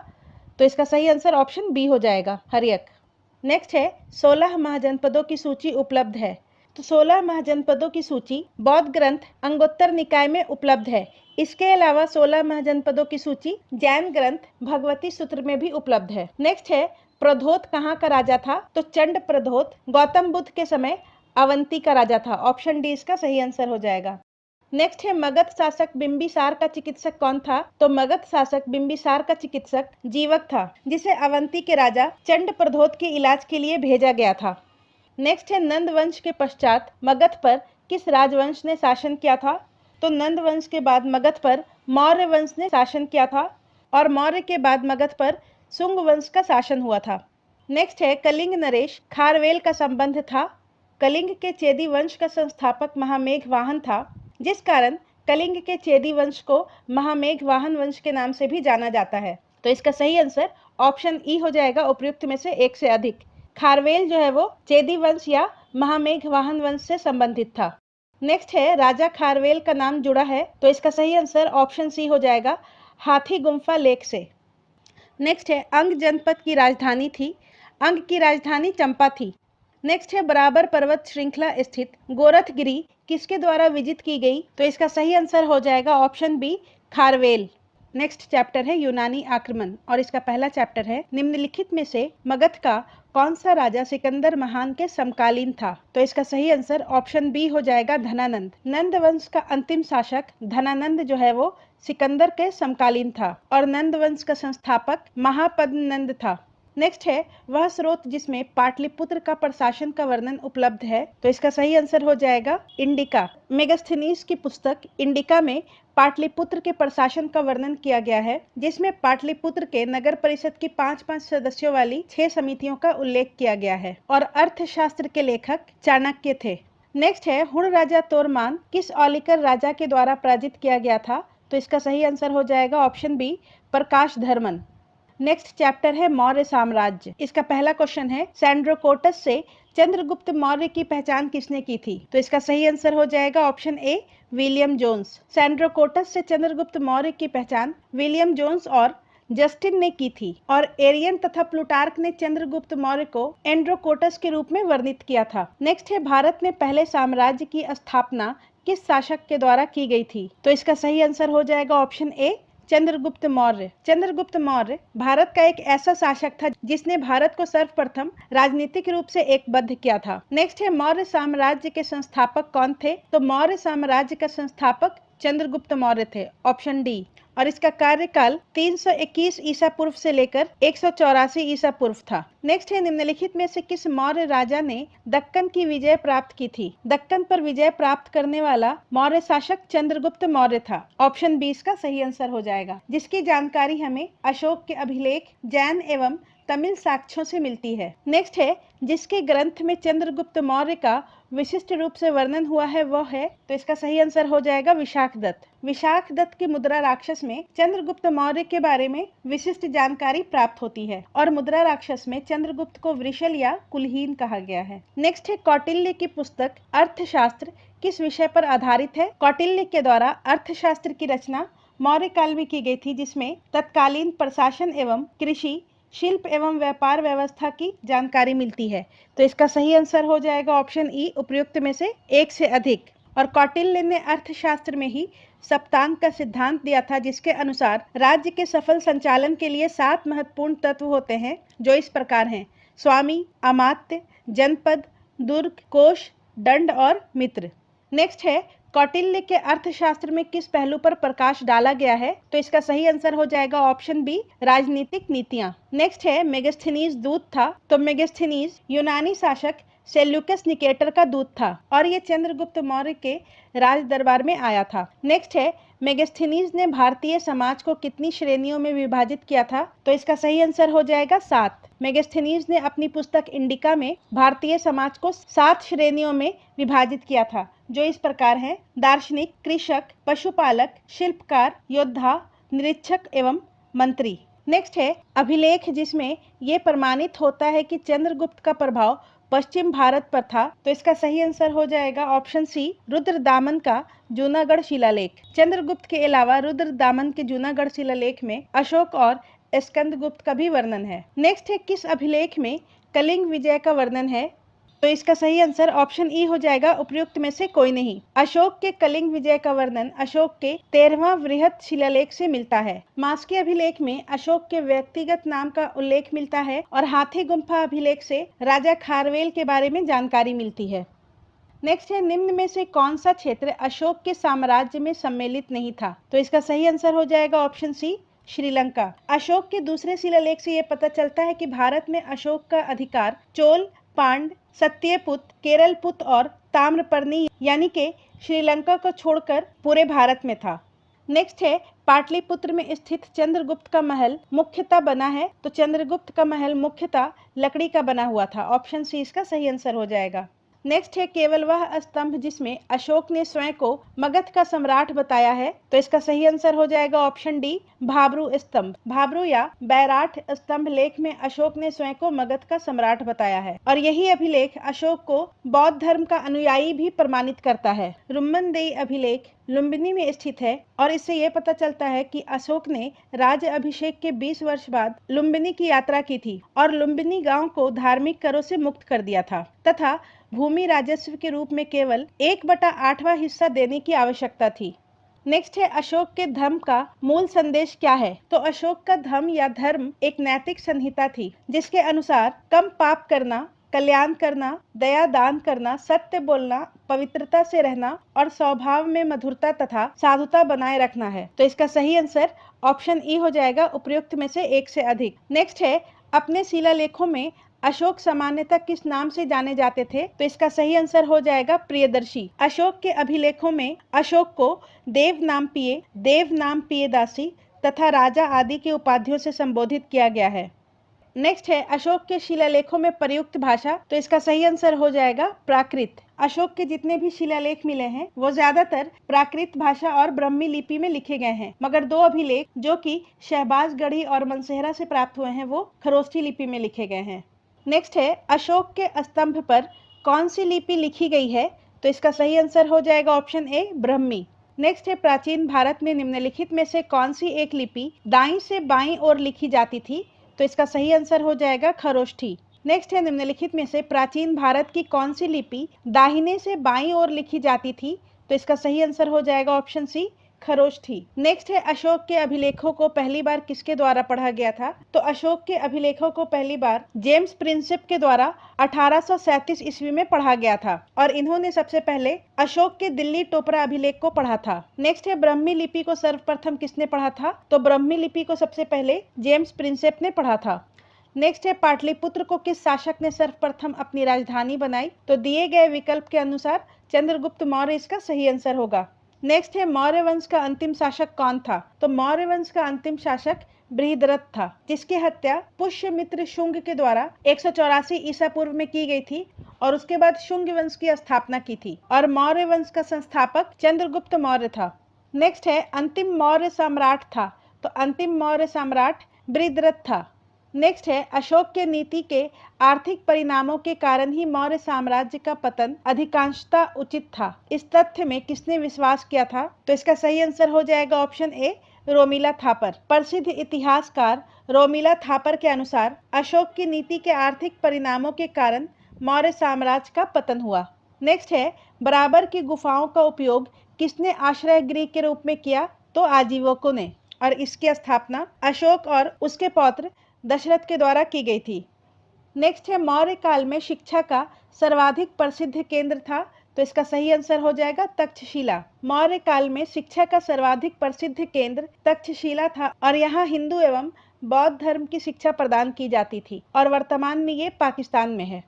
तो इसका सही आंसर ऑप्शन बी हो जाएगा, हर्यक। नेक्स्ट है 16 महाजनपदों की सूची उपलब्ध है। तो 16 महाजनपदों की सूची बौद्ध ग्रंथ अंगोत्तर निकाय में उपलब्ध है। इसके अलावा 16 महाजनपदों की सूची जैन ग्रंथ भगवती सूत्र में भी उपलब्ध है। नेक्स्ट है प्रधोत कहाँ का राजा था? तो चंड प्रधोत गौतम बुद्ध के समय अवंती का राजा था। ऑप्शन डी इसका सही आंसर हो जाएगा। नेक्स्ट है मगध शासक बिंबिसार का चिकित्सक कौन था? तो मगध शासक बिंबिसार का चिकित्सक जीवक था, जिसे अवंती के राजा चंड प्रधोत के इलाज के लिए भेजा गया था। नेक्स्ट है नंद वंश के पश्चात मगध पर किस राजवंश ने शासन किया था? तो नंद वंश के बाद मगध पर मौर्य वंश ने शासन किया था और मौर्य के बाद मगध पर शुंग वंश का शासन हुआ था। नेक्स्ट है कलिंग नरेश खारवेल का संबंध था। कलिंग के चेदी वंश का संस्थापक महामेघ वाहन था, जिस कारण कलिंग के चेदी वंश को महामेघ वाहन वंश के नाम से भी जाना जाता है। तो इसका सही आंसर ऑप्शन ई हो जाएगा, उपयुक्त में से एक से अधिक। खारवेल जो है वो चेदी वंश या महामेघ वाहन वंश से संबंधित था। नेक्स्ट है राजा खारवेल का नाम जुड़ा है। तो इसका सही आंसर ऑप्शन सी हो जाएगा, हाथी गुम्फा लेक से। नेक्स्ट है अंग जनपद की राजधानी थी। अंग की राजधानी चंपा थी। नेक्स्ट है बराबर पर्वत श्रृंखला स्थित गोरखगिरी किसके द्वारा विजित की गई? तो इसका सही आंसर हो जाएगा option B, Kharavela. Next chapter है यूनानी आक्रमण और इसका पहला चैप्टर है निम्नलिखित में से मगध का कौन सा राजा सिकंदर महान के समकालीन था? तो इसका सही आंसर ऑप्शन बी हो जाएगा, धनानंद। नंद वंश का अंतिम शासक धनानंद जो है वो सिकंदर के समकालीन था और नंद वंश का संस्थापक महापद्मनंद था। नेक्स्ट है वह स्रोत जिसमें पाटलिपुत्र का प्रशासन का वर्णन उपलब्ध है। तो इसका सही आंसर हो जाएगा इंडिका। मेगास्थनीज की पुस्तक इंडिका में पाटलिपुत्र के प्रशासन का वर्णन किया गया है, जिसमें पाटलिपुत्र के नगर परिषद की 5-5 सदस्यों वाली 6 समितियों का उल्लेख किया गया है और अर्थशास्त्र के लेखक चाणक्य थे। नेक्स्ट है हुण राजा तोरमान किस औलिकर राजा के द्वारा पराजित किया गया था? तो इसका सही आंसर हो जाएगा ऑप्शन बी, प्रकाश धर्मन। नेक्स्ट चैप्टर है मौर्य साम्राज्य। इसका पहला क्वेश्चन है सैंड्रोकोटस से चंद्रगुप्त मौर्य की पहचान किसने की थी? तो इसका सही आंसर हो जाएगा option A, William Jones. Sandrocottus से चंद्रगुप्त मौर्य की पहचान विलियम जोन्स और जस्टिन ने की थी और एरियन तथा प्लूटार्क ने चंद्रगुप्त मौर्य को एंड्रोकोटस के रूप में वर्णित किया था। नेक्स्ट है, भारत में पहले साम्राज्य की स्थापना किस शासक के द्वारा की गई थी? तो इसका सही आंसर हो जाएगा ऑप्शन ए, चंद्रगुप्त मौर्य। चंद्रगुप्त मौर्य भारत का एक ऐसा शासक था जिसने भारत को सर्वप्रथम राजनीतिक रूप से एकबद्ध किया था। नेक्स्ट है, मौर्य साम्राज्य के संस्थापक कौन थे? तो मौर्य साम्राज्य का संस्थापक चंद्रगुप्त मौर्य थे, ऑप्शन डी। और इसका कार्यकाल 321 ईसा पूर्व से लेकर 184 ईसा पूर्व था। नेक्स्ट है, निम्नलिखित में से किस मौर्य राजा ने दक्कन की विजय प्राप्त की थी? दक्कन पर विजय प्राप्त करने वाला मौर्य शासक चंद्रगुप्त मौर्य था, ऑप्शन बी इसका सही आंसर हो जाएगा, जिसकी जानकारी हमें अशोक के अभिलेख, जैन एवं तमिल साक्ष्यों से मिलती है। नेक्स्ट है, जिसके ग्रंथ में चंद्रगुप्त मौर्य का विशिष्ट रूप से वर्णन हुआ है वह है, तो इसका सही आंसर हो जाएगा विशाख दत्त। विशाख दत्त की मुद्रा राक्षस में चंद्रगुप्त मौर्य के बारे में विशिष्ट जानकारी प्राप्त होती है और मुद्रा राक्षस में चंद्रगुप्त को वृषल या कुलहीन कहा गया है। नेक्स्ट है, कौटिल्य की पुस्तक अर्थशास्त्र किस विषय पर आधारित है? कौटिल्य के द्वारा अर्थशास्त्र की रचना मौर्य काल में की गई थी, जिसमें तत्कालीन प्रशासन एवं कृषि, शिल्प एवं व्यापार व्यवस्था की जानकारी मिलती है। तो इसका सही आंसर हो जाएगा ऑप्शन ई, उपयुक्त में से एक से अधिक। और कौटिल्य ने अर्थशास्त्र में ही सप्तांग का सिद्धांत दिया था, जिसके अनुसार राज्य के सफल संचालन के लिए 7 महत्वपूर्ण तत्व होते हैं, जो इस प्रकार हैं: स्वामी, अमात्य, जनपद, दुर्ग, कोष, दंड और मित्र। नेक्स्ट है, कौटिल्य के अर्थशास्त्र में किस पहलू पर प्रकाश डाला गया है? तो इसका सही आंसर हो जाएगा ऑप्शन बी, राजनीतिक नीतियां। नेक्स्ट है, मेगास्थनीज दूत था, तो मेगास्थनीज यूनानी शासक सेल्यूकस निकेटर का दूत था और ये चंद्रगुप्त मौर्य के राज दरबार में आया था। नेक्स्ट है, मेगास्थनीज ने भारतीय समाज को कितनी श्रेणियों में विभाजित किया था? तो इसका सही आंसर हो जाएगा 7। मेगास्थनीज ने अपनी पुस्तक इंडिका में भारतीय समाज को 7 श्रेणियों में विभाजित किया था, जो इस प्रकार हैं: दार्शनिक, कृषक, पशुपालक, शिल्पकार, योद्धा, निरीक्षक एवं मंत्री। नेक्स्ट है, अभिलेख जिसमें ये प्रमाणित होता है कि चंद्रगुप्त का प्रभाव पश्चिम भारत पर था, तो इसका सही आंसर हो जाएगा ऑप्शन सी, रुद्रदामन का जूनागढ़ शिलालेख। चंद्रगुप्त के अलावा रुद्रदामन के जूनागढ़ शिलालेख में अशोक और स्कंदगुप्त का भी वर्णन है। नेक्स्ट है, किस अभिलेख में कलिंग विजय का वर्णन है? तो इसका सही आंसर ऑप्शन ई हो जाएगा, उपयुक्त में से कोई नहीं। अशोक के कलिंग विजय का वर्णन अशोक के 13वां वृहत शिलालेख से मिलता है। मास्की अभिलेख में अशोक के व्यक्तिगत नाम का उल्लेख मिलता है और हाथी गुम्फा अभिलेख से राजा खारवेल के बारे में जानकारी मिलती है। नेक्स्ट है, निम्न में से कौन सा क्षेत्र अशोक के साम्राज्य में सम्मिलित नहीं था? तो इसका सही आंसर हो जाएगा ऑप्शन सी, श्रीलंका। अशोक के दूसरे शिलालेख से यह पता चलता है कि भारत में अशोक का अधिकार चोल, पांड, सत्यपुत, केरलपुत और ताम्रपर्णी यानी कि श्रीलंका को छोड़कर पूरे भारत में था। नेक्स्ट है, पाटलिपुत्र में स्थित चंद्रगुप्त का महल मुख्यतः बना है, तो चंद्रगुप्त का महल मुख्यतः लकड़ी का बना हुआ था, ऑप्शन सी इसका सही आंसर हो जाएगा। नेक्स्ट है, केवल वह स्तंभ जिसमें अशोक ने स्वयं को मगध का सम्राट बताया है, तो इसका सही आंसर हो जाएगा ऑप्शन डी, भाब्रू स्तंभ। भाब्रू या बैराठ स्तंभ लेख में अशोक ने स्वयं को मगध का सम्राट बताया है और यही अभिलेख अशोक को बौद्ध धर्म का अनुयायी भी प्रमाणित करता है। रुम्मनदेई अभिलेख लुम्बिनी में स्थित है और इससे यह पता चलता है कि अशोक ने राज्य अभिषेक के 20 वर्ष बाद लुम्बिनी की यात्रा की थी और लुम्बिनी गांव को धार्मिक करों से मुक्त कर दिया था तथा भूमि राजस्व के रूप में केवल 1/8वां हिस्सा देने की आवश्यकता थी। नेक्स्ट है, अशोक के धर्म का मूल संदेश क्या है? तो अशोक का धर्म या धर्म एक नैतिक संहिता थी, जिसके अनुसार कम पाप करना, कल्याण करना, दया दान करना, सत्य बोलना, पवित्रता से रहना और स्वभाव में मधुरता तथा साधुता बनाए रखना है। तो इसका सही आंसर ऑप्शन ई हो जाएगा, उपयुक्त में से एक से अधिक। नेक्स्ट है, अपने शिलालेखों में अशोक सामान्यतः किस नाम से जाने जाते थे? तो इसका सही आंसर हो जाएगा प्रियदर्शी। अशोक के अभिलेखों में अशोक को देव नाम पियदासी तथा राजा आदि की उपाधियों से संबोधित किया गया है। नेक्स्ट है, अशोक के शिलालेखों में प्रयुक्त भाषा, तो इसका सही आंसर हो जाएगा प्राकृत। अशोक के जितने भी शिलालेख मिले हैं वो ज्यादातर प्राकृत भाषा और ब्रह्मी लिपि में लिखे गए हैं, मगर 2 अभिलेख जो कि शहबाजगढ़ी और मनसेहरा से प्राप्त हुए हैं वो खरोष्ठी लिपि में लिखे गए हैं। नेक्स्ट है, अशोक के स्तंभ पर कौन सी लिपि लिखी गई है? तो इसका सही आंसर हो जाएगा ऑप्शन ए, ब्रह्मी। नेक्स्ट है प्राचीन भारत में निम्नलिखित में से कौन सी एक लिपि दाईं से बाईं ओर लिखी जाती थी? तो इसका सही आंसर हो जाएगा खरोष्ठी। नेक्स्ट है निम्नलिखित में से प्राचीन भारत की कौन सी लिपि दाहिने से बाईं ओर लिखी जाती थी? तो इसका सही आंसर हो जाएगा ऑप्शन सी खरोष्ठी। नेक्स्ट है अशोक के अभिलेखों को पहली बार किसके द्वारा पढ़ा गया था? तो अशोक के अभिलेखों को पहली बार जेम्स प्रिंसेप के द्वारा 1837 ईस्वी में पढ़ा गया था और इन्होंने सबसे पहले अशोक के दिल्ली टोपरा अभिलेख को पढ़ा था। नेक्स्ट है ब्राह्मी लिपि को सर्वप्रथम किसने पढ़ा था? तो ब्राह्मी लिपि को सबसे पहले जेम्स प्रिंसेप ने पढ़ा था। नेक्स्ट है पाटलिपुत्र को किस शासक ने सर्वप्रथम अपनी राजधानी बनाई? तो दिए गए विकल्प के अनुसार चंद्रगुप्त मौर्य इसका सही आंसर होगा। नेक्स्ट है मौर्य वंश का अंतिम शासक कौन था? तो मौर्य वंश का अंतिम शासक बृहद्रथ था, जिसकी हत्या पुष्यमित्र शुंग के द्वारा 184 ईसा पूर्व में की गई थी और उसके बाद शुंग वंश की स्थापना की थी और मौर्य वंश का संस्थापक चंद्रगुप्त मौर्य था। नेक्स्ट है अंतिम मौर्य सम्राट था, तो अंतिम मौर्य सम्राट बृहद्रथ था। नेक्स्ट है अशोक के नीति के आर्थिक परिणामों के कारण ही मौर्य साम्राज्य का पतन अधिकांशतः उचित था। इस तथ्य में किसने विश्वास किया था? तो इसका सही आंसर हो जाएगा ऑप्शन ए रोमिला थापर। प्रसिद्ध इतिहासकार रोमिला थापर के अनुसार अशोक की नीति के आर्थिक परिणामों के कारण मौर्य साम्राज्य का पतन हुआ। नेक्स्ट है बराबर की गुफाओं का उपयोग किसने आश्रय गृह के रूप में किया? तो आजीवकों ने, और इसकी स्थापना अशोक और उसके पौत्र दशरथ के द्वारा की गई थी। नेक्स्ट है मौर्य काल में शिक्षा का सर्वाधिक प्रसिद्ध केंद्र था, तो इसका सही आंसर हो जाएगा तक्षशिला। मौर्य काल में शिक्षा का सर्वाधिक प्रसिद्ध केंद्र तक्षशिला था और यहाँ हिंदू एवं बौद्ध धर्म की शिक्षा प्रदान की जाती थी और वर्तमान में ये पाकिस्तान में है।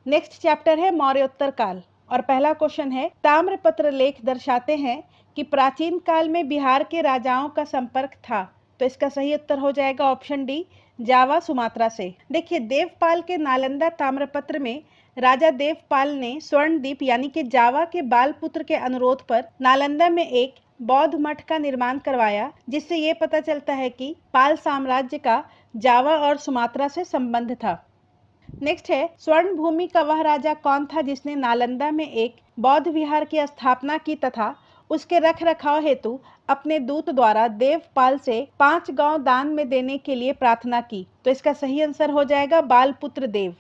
नेक्स्ट चैप्टर है मौर्योत्तर काल और पहला क्वेश्चन है ताम्रपत्र लेख दर्शाते हैं कि प्राचीन काल में बिहार के राजाओं का संपर्क था, तो इसका सही उत्तर हो जाएगा ऑप्शन डी जावा सुमात्रा से। देखिए देवपाल के नालंदा ताम्रपत्र में राजा देवपाल ने स्वर्णद्वीप यानी कि जावा के बाल पुत्र के अनुरोध पर नालंदा में एक बौद्ध मठ का निर्माण करवाया, जिससे ये पता चलता है कि पाल साम्राज्य का जावा और सुमात्रा से संबंध था। नेक्स्ट है स्वर्ण भूमि का वह राजा कौन था जिसने नालंदा में एक बौद्ध विहार की स्थापना की तथा उसके रख रखाव हेतु अपने दूत द्वारा देवपाल से 5 गांव दान में देने के लिए प्रार्थना की? तो इसका सही आंसर हो जाएगा बालपुत्र देव।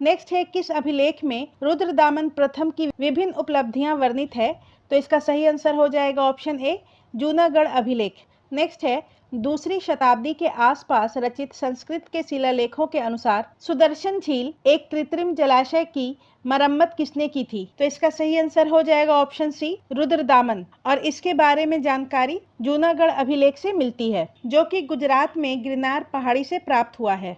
नेक्स्ट है किस अभिलेख में रुद्रदामन प्रथम की विभिन्न उपलब्धियां वर्णित है? तो इसका सही आंसर हो जाएगा ऑप्शन ए जूनागढ़ अभिलेख। नेक्स्ट है दूसरी शताब्दी के आसपास रचित संस्कृत के शिलालेखों के अनुसार सुदर्शन झील एक कृत्रिम जलाशय की मरम्मत किसने की थी? तो इसका सही आंसर हो जाएगा ऑप्शन सी रुद्रदामन और इसके बारे में जानकारी जूनागढ़ अभिलेख से मिलती है, जो कि गुजरात में गिरनार पहाड़ी से प्राप्त हुआ है।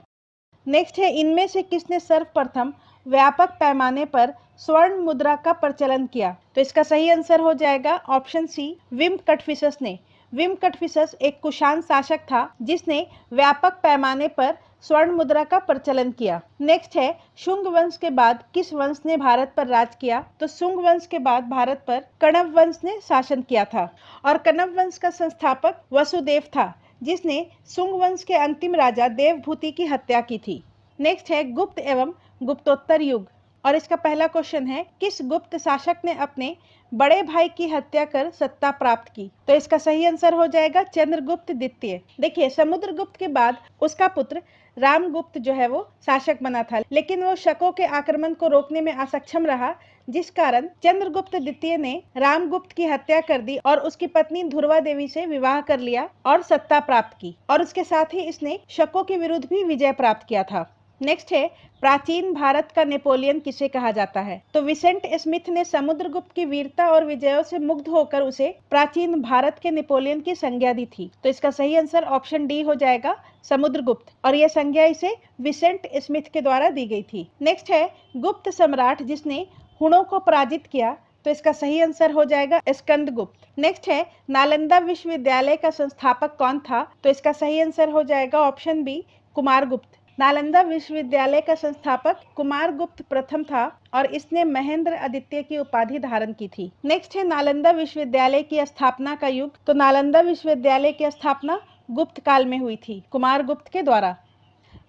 नेक्स्ट है इनमें से किसने सर्वप्रथम व्यापक पैमाने पर स्वर्ण मुद्रा का प्रचलन किया? तो इसका सही आंसर हो जाएगा ऑप्शन सी विम कटफिसस ने। विम कटफिसस एक कुषाण शासक था जिसने व्यापक पैमाने पर स्वर्ण मुद्रा का प्रचलन किया। नेक्स्ट है शुंग वंश के बाद किस वंश ने भारत पर राज किया? तो शुंग वंश के बाद भारत पर कण्व वंश ने शासन किया था और कण्व वंश का संस्थापक वसुदेव था, जिसने शुंग वंश के अंतिम राजा देवभूति की हत्या की थी। नेक्स्ट है गुप्त एवं गुप्तोत्तर युग और इसका पहला क्वेश्चन है किस गुप्त शासक ने अपने बड़े भाई की हत्या कर सत्ता प्राप्त की? तो इसका सही आंसर हो जाएगा चंद्रगुप्त द्वितीय। देखिए समुद्रगुप्त के बाद उसका पुत्र रामगुप्त जो है वो शासक बना था, लेकिन वो शकों के आक्रमण को रोकने में असक्षम रहा, जिस कारण चंद्रगुप्त द्वितीय ने रामगुप्त की हत्या कर दी और उसकी पत्नी ध्रुवा देवी से विवाह कर लिया और सत्ता प्राप्त की और उसके साथ ही इसने शकों के विरुद्ध भी विजय प्राप्त किया था। नेक्स्ट है प्राचीन भारत का नेपोलियन किसे कहा जाता है? तो विसेंट स्मिथ ने समुद्रगुप्त की वीरता और विजयों से मुग्ध होकर उसे प्राचीन भारत के नेपोलियन की संज्ञा दी थी। तो इसका सही आंसर ऑप्शन डी हो जाएगा समुद्रगुप्त और यह संज्ञा इसे विसेंट स्मिथ के द्वारा दी गई थी। नेक्स्ट है गुप्त सम्राट जिसने हुणों को पराजित किया? तो इसका सही आंसर हो जाएगा स्कंदगुप्त। नेक्स्ट है नालंदा विश्वविद्यालय का संस्थापक कौन था? तो इसका सही आंसर हो जाएगा ऑप्शन बी कुमारगुप्त। नालंदा विश्वविद्यालय का संस्थापक कुमारगुप्त प्रथम था और इसने महेंद्र आदित्य की उपाधि धारण की थी। नेक्स्ट है नालंदा विश्वविद्यालय की स्थापना का युग। तो नालंदा विश्वविद्यालय की स्थापना गुप्त काल में हुई थी कुमारगुप्त के द्वारा।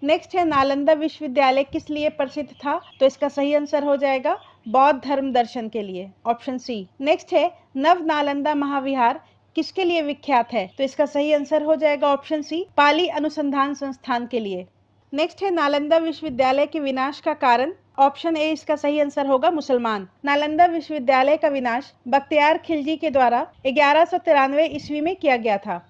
नेक्स्ट है नालंदा विश्वविद्यालय किस लिए प्रसिद्ध था? तो इसका सही आंसर हो जाएगा बौद्ध धर्म दर्शन के लिए, ऑप्शन सी। नेक्स्ट है नव नालंदा महाविहार किसके लिए विख्यात है? तो इसका सही आंसर हो जाएगा ऑप्शन सी, पाली अनुसंधान संस्थान के लिए। नेक्स्ट है नालंदा विश्वविद्यालय के विनाश का कारण, ऑप्शन ए इसका सही आंसर होगा मुसलमान। नालंदा विश्वविद्यालय का विनाश बख्तियार खिलजी के द्वारा 1193 ईस्वी में किया गया था।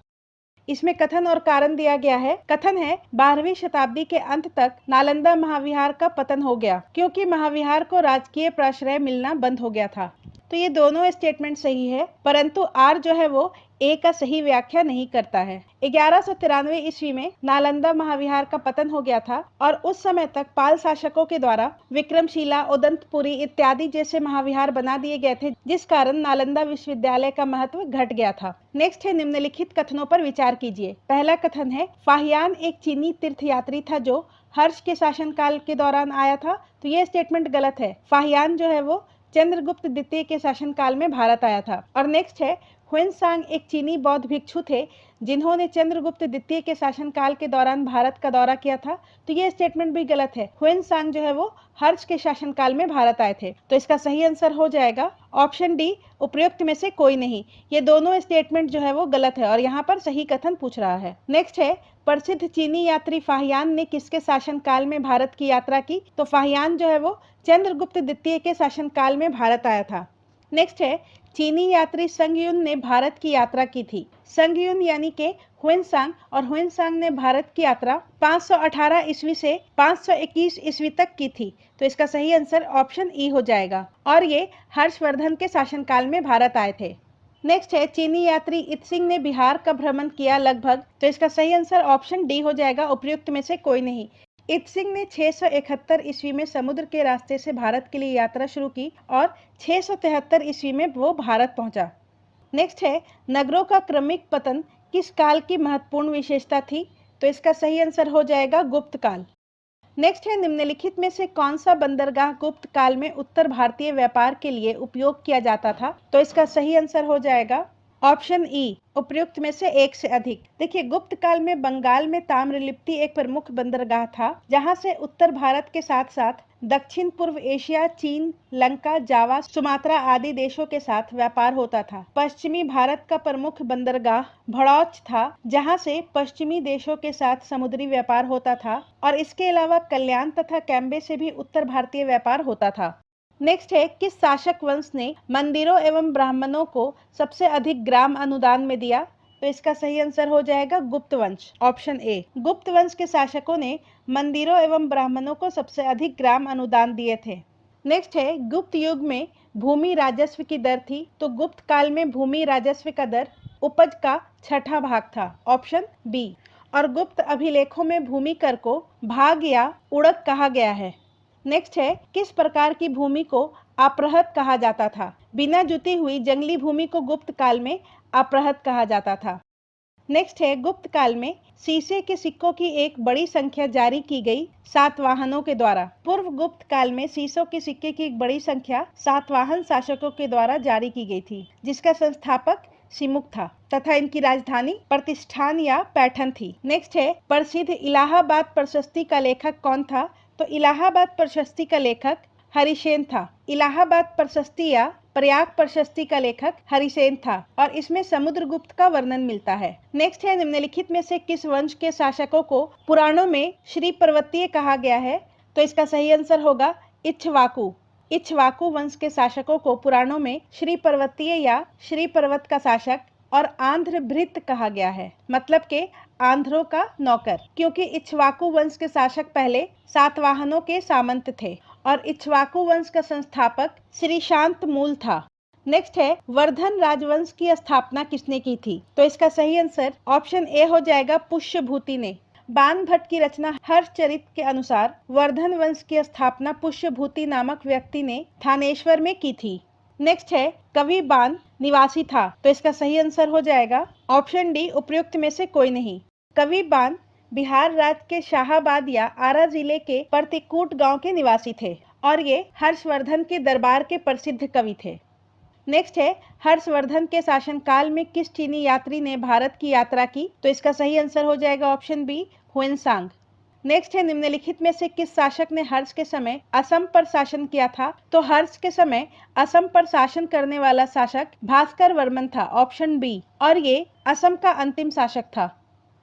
इसमें कथन और कारण दिया गया है। कथन है 12वीं शताब्दी के अंत तक नालंदा महाविहार का पतन हो गया क्योंकि महाविहार को राजकीय प्राश्रय मिलना बंद हो गया था। तो ये दोनों स्टेटमेंट सही है, परंतु आर जो है वो ए का सही व्याख्या नहीं करता है। 1193 ईस्वी में नालंदा महाविहार का पतन हो गया था और उस समय तक पाल शासकों के द्वारा विक्रमशिला, उदंतपुरी इत्यादि जैसे महाविहार बना दिए गए थे, जिस कारण नालंदा विश्वविद्यालय का महत्व घट गया था। नेक्स्ट है निम्नलिखित कथनों पर विचार कीजिए। पहला कथन है फाहियान एक चीनी तीर्थयात्री था जो हर्ष के शासनकाल के दौरान आया था। तो ये स्टेटमेंट गलत है। फाहियान जो है वो चंद्रगुप्त द्वितीय के शासनकाल में भारत आया था। और नेक्स्ट है ह्वेनसांग एक चीनी बौद्ध भिक्षु थे जिन्होंने चंद्रगुप्त द्वितीय के शासनकाल के दौरान भारत का दौरा किया था। तो ये स्टेटमेंट भी गलत है। ह्वेनसांग जो है वो हर्ष के शासनकाल में भारत आए थे। तो इसका सही आंसर हो जाएगा ऑप्शन डी, उपयुक्त में से कोई नहीं। ये दोनों स्टेटमेंट जो है वो गलत है और यहाँ पर सही कथन पूछ रहा है। नेक्स्ट है प्रसिद्ध चीनी यात्री फाहियान ने किसके शासनकाल में भारत की यात्रा की? तो फाहियान जो है वो चंद्रगुप्त द्वितीय के शासनकाल में भारत आया था। नेक्स्ट है चीनी यात्री संगयुन ने भारत की यात्रा की थी। संगयुन यानी के ह्वेनसांग, और ह्वेनसांग ने भारत की यात्रा 518 ईस्वी से 521 ईस्वी तक की थी। तो इसका सही आंसर ऑप्शन ई हो जाएगा और ये हर्षवर्धन के शासनकाल में भारत आए थे। नेक्स्ट है चीनी यात्री इत्सिंग ने बिहार का भ्रमण किया लगभग। तो इसका सही आंसर ऑप्शन डी हो जाएगा, उपयुक्त में से कोई नहीं। इत्सिंग ने 671 ईस्वी में समुद्र के रास्ते से भारत के लिए यात्रा शुरू की और 673 ईस्वी में वो भारत पहुंचा। नेक्स्ट है नगरों का क्रमिक पतन किस काल की महत्वपूर्ण विशेषता थी? तो इसका सही आंसर हो जाएगा गुप्त काल। नेक्स्ट है निम्नलिखित में से कौन सा बंदरगाह गुप्त काल में उत्तर भारतीय व्यापार के लिए उपयोग किया जाता था? तो इसका सही आंसर हो जाएगा ऑप्शन ई, उपयुक्त में से एक से अधिक। देखिए गुप्त काल में बंगाल में ताम्रलिप्ति एक प्रमुख बंदरगाह था जहां से उत्तर भारत के साथ साथ दक्षिण पूर्व एशिया, चीन, लंका, जावा, सुमात्रा आदि देशों के साथ व्यापार होता था। पश्चिमी भारत का प्रमुख बंदरगाह भड़ौच था जहां से पश्चिमी देशों के साथ समुद्री व्यापार होता था और इसके अलावा कल्याण तथा कैम्बे से भी उत्तर भारतीय व्यापार होता था। नेक्स्ट है किस शासक वंश ने मंदिरों एवं ब्राह्मणों को सबसे अधिक ग्राम अनुदान में दिया? तो इसका सही आंसर हो जाएगा गुप्त वंश, ऑप्शन ए। गुप्त वंश के शासकों ने मंदिरों एवं ब्राह्मणों को सबसे अधिक ग्राम अनुदान दिए थे। नेक्स्ट है गुप्त युग में भूमि राजस्व की दर थी। तो गुप्त काल में भूमि राजस्व का दर उपज का 6ठा भाग था, ऑप्शन बी। और गुप्त अभिलेखों में भूमि कर को भाग या उड़क कहा गया है। नेक्स्ट है किस प्रकार की भूमि को अपृहत कहा जाता था? बिना जुती हुई जंगली भूमि को गुप्त काल में अपृहत कहा जाता था। नेक्स्ट है गुप्त काल में सीसे के सिक्कों की एक बड़ी संख्या जारी की गई सातवाहनों के द्वारा। पूर्व गुप्त काल में सीसों के सिक्के की एक बड़ी संख्या सातवाहन शासकों के द्वारा जारी की गई थी जिसका संस्थापक सिमुक था तथा इनकी राजधानी प्रतिष्ठान या पैठन थी। नेक्स्ट है प्रसिद्ध इलाहाबाद प्रशस्ति का लेखक कौन था? तो इलाहाबाद प्रशस्ति का लेखक हरिसेन था। इलाहाबाद प्रशस्ति या प्रयाग प्रशस्ति का लेखक हरिसेन था और इसमें समुद्रगुप्त का वर्णन मिलता है। नेक्स्ट है निम्नलिखित में से किस वंश के शासकों को पुराणों में श्री पर्वतीय कहा गया है? तो इसका सही आंसर होगा इक्ष्वाकु। इक्ष्वाकु वंश के शासकों को पुराणों में श्री पर्वतीय या श्री पर्वत का शासक और आंध्र भृत्य कहा गया है, मतलब के आंध्रों का नौकर, क्योंकि इक्ष्वाकु वंश के शासक पहले सातवाहनों के सामंत थे और इक्ष्वाकु वंश का संस्थापक श्री शांत मूल था। नेक्स्ट है वर्धन राजवंश की स्थापना किसने की थी? तो इसका सही आंसर ऑप्शन ए हो जाएगा पुष्यभूति ने। बाण भट्ट की रचना हर्षचरित के अनुसार वर्धन वंश की स्थापना पुष्यभूति नामक व्यक्ति ने थानेश्वर में की थी। नेक्स्ट है कवि बाण निवासी था। तो इसका सही आंसर हो जाएगा ऑप्शन डी, उपयुक्त में से कोई नहीं। कवि बाण बिहार राज्य के शाहाबाद या आरा जिले के प्रतिकूट गांव के निवासी थे और ये हर्षवर्धन के दरबार के प्रसिद्ध कवि थे। नेक्स्ट है हर्षवर्धन के शासनकाल में किस चीनी यात्री ने भारत की यात्रा की? तो इसका सही आंसर हो जाएगा ऑप्शन बी, ह्वेनसांग। नेक्स्ट है निम्नलिखित में से किस शासक ने हर्ष के समय असम पर शासन किया था? तो हर्ष के समय असम पर शासन करने वाला शासक भास्कर वर्मन था, ऑप्शन बी, और ये असम का अंतिम शासक था।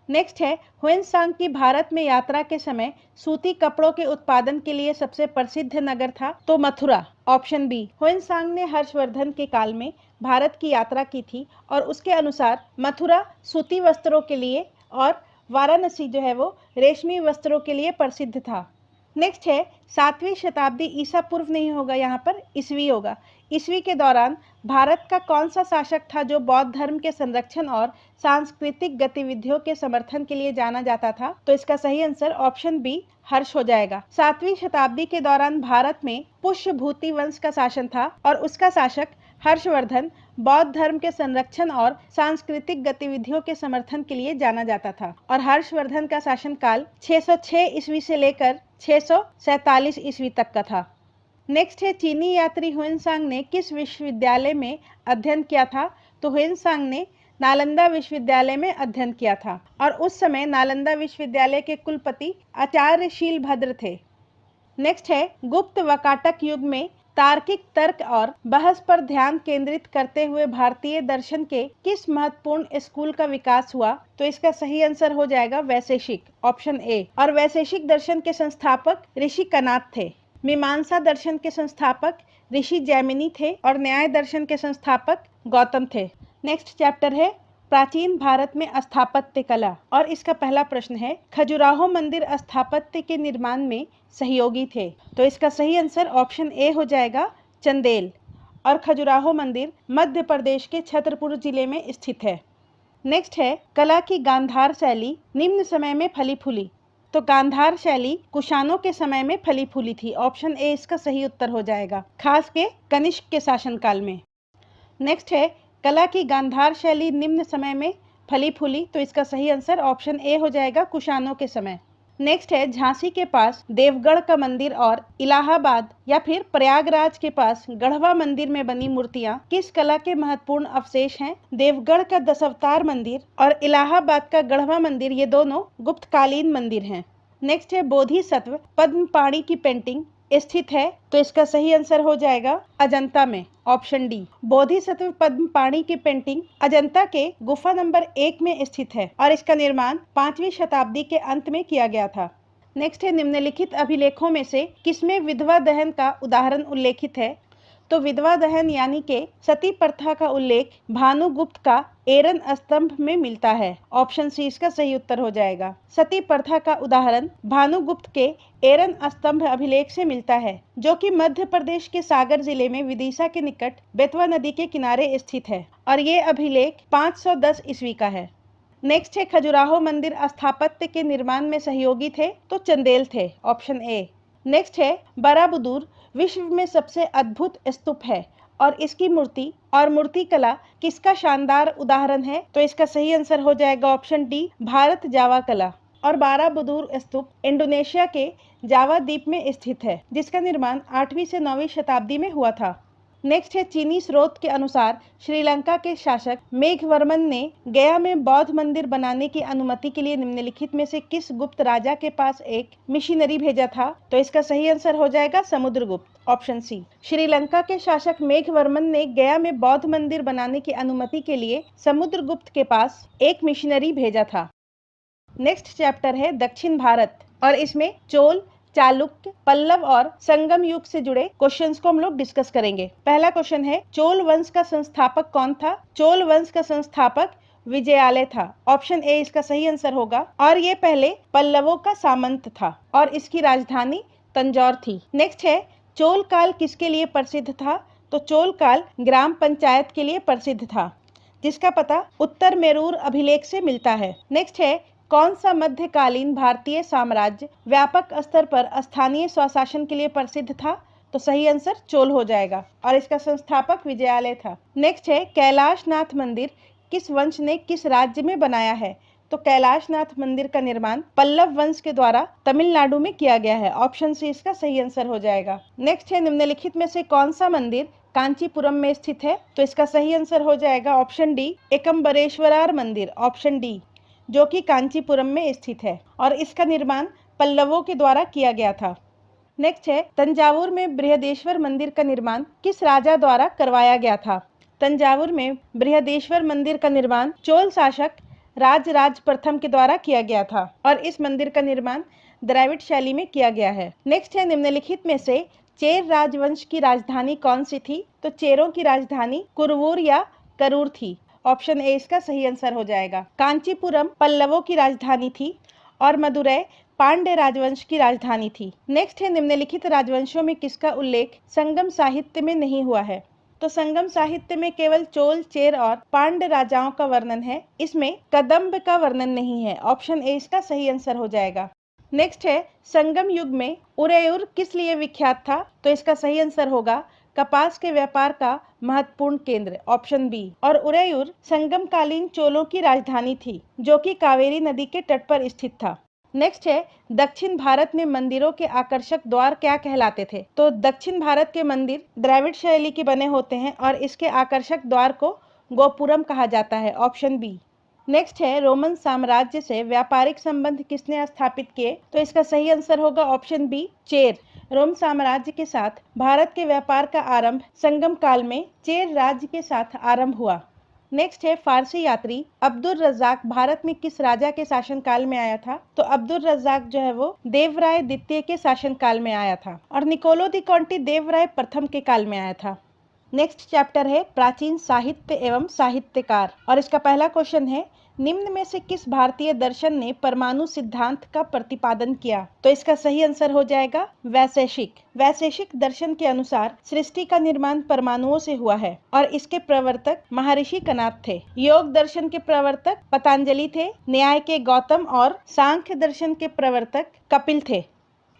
नेक्स्ट है ह्वेनसांग की भारत में यात्रा के समय सूती कपड़ों के उत्पादन के लिए सबसे प्रसिद्ध नगर था? तो मथुरा, ऑप्शन बी। ह्वेनसांग ने हर्षवर्धन के काल में भारत की यात्रा की थी और उसके अनुसार मथुरा सूती वस्त्रों के लिए और वाराणसी जो है वो रेशमी वस्त्रों के लिए प्रसिद्ध था। नेक्स्ट है 7वीं शताब्दी ईसा पूर्व नहीं होगा, यहाँ पर ईसवी होगा। ईसवी के दौरान भारत का कौन सा शासक था जो बौद्ध धर्म के संरक्षण और सांस्कृतिक गतिविधियों के समर्थन के लिए जाना जाता था? तो इसका सही आंसर ऑप्शन बी हर्ष हो जाएगा। 7वीं शताब्दी के दौरान भारत में पुष्यभूति वंश का शासन था और उसका शासक हर्षवर्धन बौद्ध धर्म के संरक्षण और सांस्कृतिक गतिविधियों के समर्थन के लिए जाना जाता था और हर्षवर्धन का शासनकाल 606 ईस्वी से लेकर 647 ईस्वी तक का था। नेक्स्ट है चीनी यात्री ह्वेनसांग ने किस विश्वविद्यालय में अध्ययन किया था? तो ह्वेनसांग ने नालंदा विश्वविद्यालय में अध्ययन किया था और उस समय नालंदा विश्वविद्यालय के कुलपति आचार्य शीलभद्र थे। नेक्स्ट है गुप्त वकाटक युग में तार्किक तर्क और बहस पर ध्यान केंद्रित करते हुए भारतीय दर्शन के किस महत्वपूर्ण स्कूल का विकास हुआ? तो इसका सही आंसर हो जाएगा वैशेषिक, ऑप्शन ए। और वैशेषिक दर्शन के संस्थापक ऋषि कनाद थे। मीमांसा दर्शन के संस्थापक ऋषि जैमिनी थे और न्याय दर्शन के संस्थापक गौतम थे। नेक्स्ट चैप्टर है प्राचीन भारत में स्थापत्य कला और इसका पहला प्रश्न है खजुराहो मंदिर स्थापत्य के निर्माण में सहयोगी थे? तो इसका सही आंसर ऑप्शन ए हो जाएगा चंदेल। और खजुराहो मंदिर मध्य प्रदेश के छतरपुर जिले में स्थित है। नेक्स्ट है कला की गांधार शैली निम्न समय में फली फूली? तो गांधार शैली कुषाणों के समय में फली फूली थी, ऑप्शन ए इसका सही उत्तर हो जाएगा, खास के कनिष्क के शासनकाल में। नेक्स्ट है कला की गांधार शैली निम्न समय में फली फूली? तो इसका सही आंसर ऑप्शन ए हो जाएगा कुषाणों के समय। नेक्स्ट है झांसी के पास देवगढ़ का मंदिर और इलाहाबाद या फिर प्रयागराज के पास गढ़वा मंदिर में बनी मूर्तियां किस कला के महत्वपूर्ण अवशेष हैं? देवगढ़ का दशावतार मंदिर और इलाहाबाद का गढ़वा मंदिर ये दोनों गुप्तकालीन मंदिर हैं। नेक्स्ट है बोधिसत्व पद्मपाणि की पेंटिंग स्थित है? तो इसका सही आंसर हो जाएगा अजंता में, ऑप्शन डी। बोधिसत्व पद्मपाणि की पेंटिंग अजंता के गुफा नंबर 1 में स्थित है और इसका निर्माण 5वीं शताब्दी के अंत में किया गया था। नेक्स्ट है निम्नलिखित अभिलेखों में से किसमें विधवा दहन का उदाहरण उल्लेखित है? तो विधवा दहन यानी के सती प्रथा का उल्लेख भानुगुप्त का एरन स्तंभ में मिलता है, ऑप्शन सी इसका सही उत्तर हो जाएगा। सती प्रथा का उदाहरण भानुगुप्त के एरन स्तंभ अभिलेख से मिलता है जो कि मध्य प्रदेश के सागर जिले में विदिशा के निकट बेतवा नदी के किनारे स्थित है और ये अभिलेख 510 ईस्वी का है। नेक्स्ट है खजुराहो मंदिर स्थापत्य के निर्माण में सहयोगी थे? तो चंदेल थे, ऑप्शन ए। नेक्स्ट है बराबुदूर विश्व में सबसे अद्भुत स्तूप है और इसकी मूर्ति और मूर्ति कला किसका शानदार उदाहरण है? तो इसका सही आंसर हो जाएगा ऑप्शन डी भारत जावा कला। और बाराबुदूर स्तूप इंडोनेशिया के जावा द्वीप में स्थित है जिसका निर्माण 8वीं से 9वीं शताब्दी में हुआ था। नेक्स्ट है चीनी स्रोत के अनुसार श्रीलंका के शासक मेघवर्मन ने गया में बौद्ध मंदिर बनाने की अनुमति के लिए निम्नलिखित में से किस गुप्त राजा के पास एक मिशनरी भेजा था? तो इसका सही आंसर हो जाएगा समुद्रगुप्त, ऑप्शन सी। श्रीलंका के शासक मेघवर्मन ने गया में बौद्ध मंदिर बनाने की अनुमति के लिए समुद्रगुप्त के पास एक मिशनरी भेजा था। नेक्स्ट चैप्टर है दक्षिण भारत और इसमें चोल, चालुक्य, पल्लव और संगम युग से जुड़े क्वेश्चंस को हम लोग डिस्कस करेंगे। पहला क्वेश्चन है चोल वंश का संस्थापक कौन था? चोल वंश का संस्थापक विजयालय था, ऑप्शन ए इसका सही आंसर होगा। और ये पहले पल्लवों का सामंत था और इसकी राजधानी तंजौर थी। नेक्स्ट है चोल काल किसके लिए प्रसिद्ध था? तो चोल काल ग्राम पंचायत के लिए प्रसिद्ध था जिसका पता उत्तर मेरूर अभिलेख से मिलता है। नेक्स्ट है कौन सा मध्यकालीन भारतीय साम्राज्य व्यापक स्तर पर स्थानीय स्वशासन के लिए प्रसिद्ध था? तो सही आंसर चोल हो जाएगा और इसका संस्थापक विजयालय था। नेक्स्ट है कैलाशनाथ मंदिर किस वंश ने किस राज्य में बनाया है? तो कैलाशनाथ मंदिर का निर्माण पल्लव वंश के द्वारा तमिलनाडु में किया गया है, ऑप्शन सी इसका सही आंसर हो जाएगा। नेक्स्ट है निम्नलिखित में से कौन सा मंदिर कांचीपुरम में स्थित है? तो इसका सही आंसर हो जाएगा ऑप्शन डी एकम्बरेश्वरार मंदिर, ऑप्शन डी, जो कि कांचीपुरम में स्थित है और इसका निर्माण पल्लवों के द्वारा किया गया था। नेक्स्ट है, तंजावुर में बृहदेश्वर मंदिर का निर्माण किस राजा द्वारा करवाया गया था? तंजावुर में बृहदेश्वर मंदिर का निर्माण चोल शासक राजराज प्रथम के द्वारा किया गया था और इस मंदिर का निर्माण द्रविड़ शैली में किया गया है। नेक्स्ट है, निम्नलिखित में से चेर राजवंश की राजधानी कौन सी थी? तो चेरों की राजधानी कुरवूर या करूर थी। ऑप्शन ए इसका सही आंसर हो जाएगा। कांचीपुरम पल्लवों की राजधानी थी और मदुरै पांड्य राजवंश की राजधानी थी। नेक्स्ट है, निम्नलिखित राजवंशों में किसका उल्लेख संगम साहित्य में नहीं हुआ है? तो संगम साहित्य में केवल चोल, चेर और पांड्य राजाओं का वर्णन है, इसमें कदम्ब का वर्णन नहीं है। ऑप्शन ए इसका सही आंसर हो जाएगा। नेक्स्ट है, संगम युग में उरेयूर किस लिए विख्यात था? तो इसका सही आंसर होगा कपास के व्यापार का महत्वपूर्ण केंद्र। Option B. और उरेयूर संगम कालीन चोलों की राजधानी थी जो कि कावेरी नदी के तट पर स्थित था। नेक्स्ट है, दक्षिण भारत में मंदिरों के आकर्षक द्वार क्या कहलाते थे? तो दक्षिण भारत के मंदिर द्रविड़ शैली के बने होते हैं और इसके आकर्षक द्वार को गोपुरम कहा जाता है। Option B. नेक्स्ट है, रोमन साम्राज्य से व्यापारिक संबंध किसने स्थापित किए? तो इसका सही आंसर होगा ऑप्शन बी, चेर। रोम साम्राज्य के साथ भारत के व्यापार का आरंभ संगम काल में चेर राज्य के साथ आरंभ हुआ। नेक्स्ट है, फारसी यात्री अब्दुल रज्जाक भारत में किस राजा के शासनकाल में आया था? तो अब्दुल रज्जाक जो है वो देवराय द्वितीय के शासनकाल में आया था और निकोलो दी कॉन्टी देवराय प्रथम के काल में आया था। नेक्स्ट चैप्टर है प्राचीन साहित्य एवं साहित्यकार और इसका पहला क्वेश्चन है, निम्न में से किस भारतीय दर्शन ने परमाणु सिद्धांत का प्रतिपादन किया? तो इसका सही आंसर हो जाएगा वैशेषिक। वैशेषिक दर्शन के अनुसार सृष्टि का निर्माण परमाणुओं से हुआ है और इसके प्रवर्तक महर्षि कणाद थे। योग दर्शन के प्रवर्तक पतंजलि थे, न्याय के गौतम और सांख्य दर्शन के प्रवर्तक कपिल थे।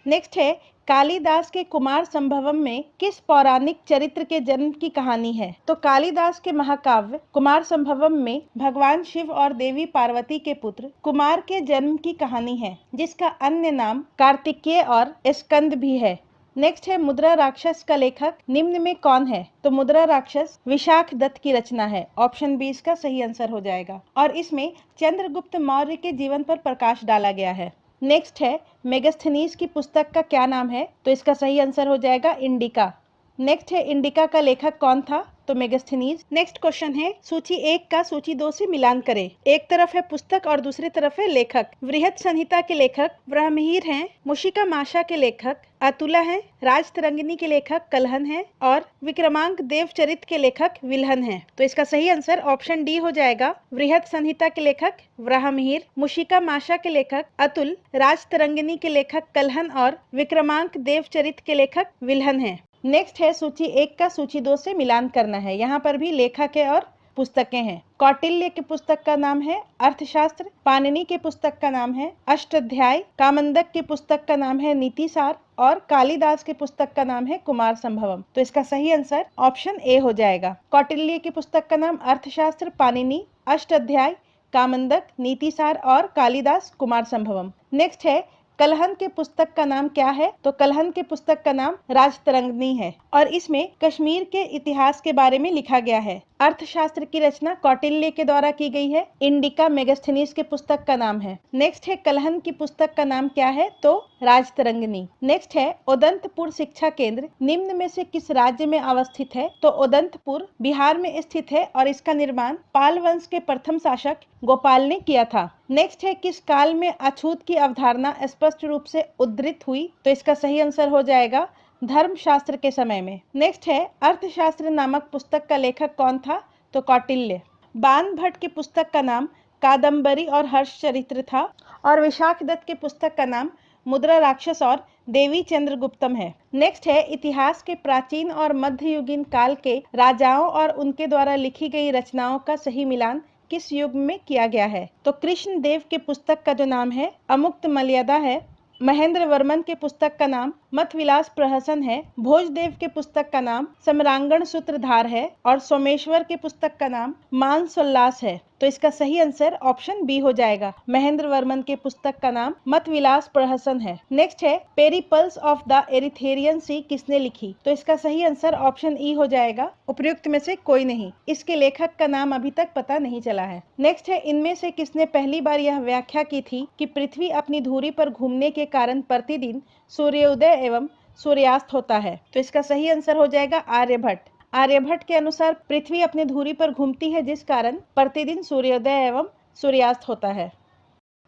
नेक्स्ट है, कालिदास के कुमार संभवम में किस पौराणिक चरित्र के जन्म की कहानी है? तो कालिदास के महाकाव्य कुमार संभवम में भगवान शिव और देवी पार्वती के पुत्र कुमार के जन्म की कहानी है जिसका अन्य नाम कार्तिकेय और स्कंद भी है। नेक्स्ट है, मुद्रा राक्षस का लेखक निम्न में कौन है? तो मुद्रा राक्षस विशाख दत्त की रचना है। ऑप्शन बी इसका सही आंसर हो जाएगा और इसमें चंद्रगुप्त मौर्य के जीवन पर प्रकाश डाला गया है। नेक्स्ट है, मेगास्थनीज की पुस्तक का क्या नाम है? तो इसका सही आंसर हो जाएगा इंडिका। नेक्स्ट है, इंडिका का लेखक कौन था? तो मेगास्थनीज। नेक्स्ट क्वेश्चन है, सूची 1 का सूची 2 से मिलान करें। एक तरफ है पुस्तक और दूसरी तरफ है लेखक। वृहत संहिता के लेखक ब्रह्महीर हैं, मुशिका माशा के लेखक अतुला हैं, राजतरंगिणी के लेखक कलहन हैं और विक्रमांक देवचरित के लेखक विल्हन हैं। तो इसका सही आंसर ऑप्शन डी हो जाएगा। वृहत संहिता के लेखक ब्रह्महीर, मुशिका माशा के लेखक अतुल, राजतरंगिणी के लेखक कलहन और विक्रमांक देवचरित के लेखक विल्हन हैं। नेक्स्ट है, सूची 1 का सूची 2 से मिलान करना है। यहाँ पर भी लेखक है और पुस्तकें हैं। कौटिल्य की पुस्तक का नाम है अर्थशास्त्र, पाणिनि के पुस्तक का नाम है अष्टाध्याय, कामंदक की पुस्तक का नाम है नीतिसार और कालिदास की पुस्तक का नाम है कुमार संभवम। तो इसका सही आंसर ऑप्शन ए हो जाएगा। कौटिल्य की पुस्तक का नाम अर्थशास्त्र, पाणिनि, अष्टाध्याय, कामंदक, नीतिसार और कालिदास कुमार संभवम। नेक्स्ट है, कलहन के पुस्तक का नाम क्या है? तो कलहन के पुस्तक का नाम राजतरंगिणी है और इसमें कश्मीर के इतिहास के बारे में लिखा गया है। अर्थशास्त्र की रचना कौटिल्य के द्वारा की गई है। इंडिका मेगास्थनीज के पुस्तक का नाम है। नेक्स्ट है, कलहन की पुस्तक का नाम क्या है? तो राजतरंगिणी। नेक्स्ट है, उदंतपुर शिक्षा केंद्र निम्न में से किस राज्य में अवस्थित है? तो उदंतपुर बिहार में स्थित है और इसका निर्माण पाल वंश के प्रथम शासक गोपाल ने किया था। नेक्स्ट है, किस काल में अछूत की अवधारणा स्पष्ट रूप से उद्धृत हुई? तो इसका सही आंसर हो जाएगा धर्मशास्त्र के समय में। नेक्स्ट है, अर्थशास्त्र नामक पुस्तक का लेखक कौन था? तो कौटिल्य। बाण भट्ट की पुस्तक का नाम कादम्बरी और हर्षचरित्र था और विशाख दत्त की पुस्तक का नाम मुद्रा राक्षस और देवी चंद्रगुप्तम है। नेक्स्ट है, इतिहास के प्राचीन और मध्ययुगीन काल के राजाओं और उनके द्वारा लिखी गई रचनाओं का सही मिलान किस युग में किया गया है? तो कृष्ण देव के पुस्तक का जो नाम है अमुक्त मर्यादा है, महेंद्र वर्मन के पुस्तक का नाम मत विलास प्रहसन है, भोजदेव के पुस्तक का नाम सम्रांगण सूत्रधार है और सोमेश्वर के पुस्तक का नाम मानसोल्लास है। तो इसका सही आंसर ऑप्शन बी हो जाएगा। महेंद्र वर्मन के पुस्तक का नाम मत विलास प्रहसन है। नेक्स्ट है पेरिपल्स ऑफ द एरिथेरियन सी किसने लिखी? तो इसका सही आंसर ऑप्शन ई हो जाएगा। उपर्युक्त में से कोई नहीं। इसके लेखक का नाम अभी तक पता नहीं चला है। नेक्स्ट है इनमें से किसने पहली बार यह व्याख्या की थी कि पृथ्वी अपनी धुरी पर घूमने के कारण प्रतिदिन सूर्योदय एवं सूर्यास्त होता है? तो इसका सही आंसर हो जाएगा आर्यभट्ट। आर्यभट्ट के अनुसार पृथ्वी अपनी धुरी पर घूमती है जिस कारण प्रतिदिन सूर्योदय एवं सूर्यास्त होता है।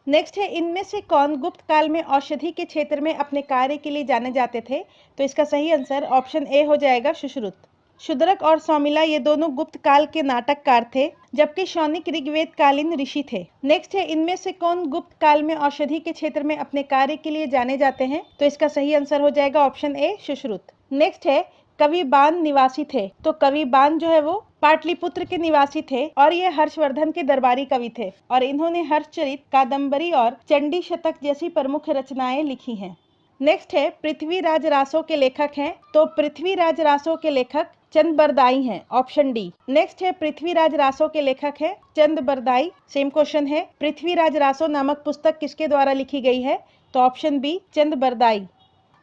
नेक्स्ट है इनमें से कौन गुप्त काल में औषधि के क्षेत्र में अपने कार्य के लिए जाने जाते थे? तो इसका सही आंसर ऑप्शन ए हो जाएगा सुश्रुत। शूद्रक और सौमिला ये दोनों गुप्त काल के नाटककार थे, जबकि शौनिक ऋग्वेद कालीन ऋषि थे। नेक्स्ट है इनमें से कौन गुप्त काल में औषधि के क्षेत्र में अपने कार्य के लिए जाने जाते हैं? तो इसका सही आंसर हो जाएगा ऑप्शन ए सुश्रुत। नेक्स्ट है कवि बान निवासी थे। तो कवि बान जो है वो पाटलिपुत्र के निवासी थे और ये हर्षवर्धन के दरबारी कवि थे और इन्होंने हर्षचरित, कादम्बरी और चंडी शतक जैसी प्रमुख रचनाएं लिखी हैं। नेक्स्ट है पृथ्वीराज रासो के लेखक हैं। तो पृथ्वीराज रासो के लेखक चंद बरदाई हैं, ऑप्शन डी। नेक्स्ट है पृथ्वीराज रासो के लेखक है चंद बरदाई। सेम क्वेश्चन है पृथ्वीराज रासो नामक पुस्तक किसके द्वारा लिखी गई है? तो ऑप्शन बी चंद बरदाई।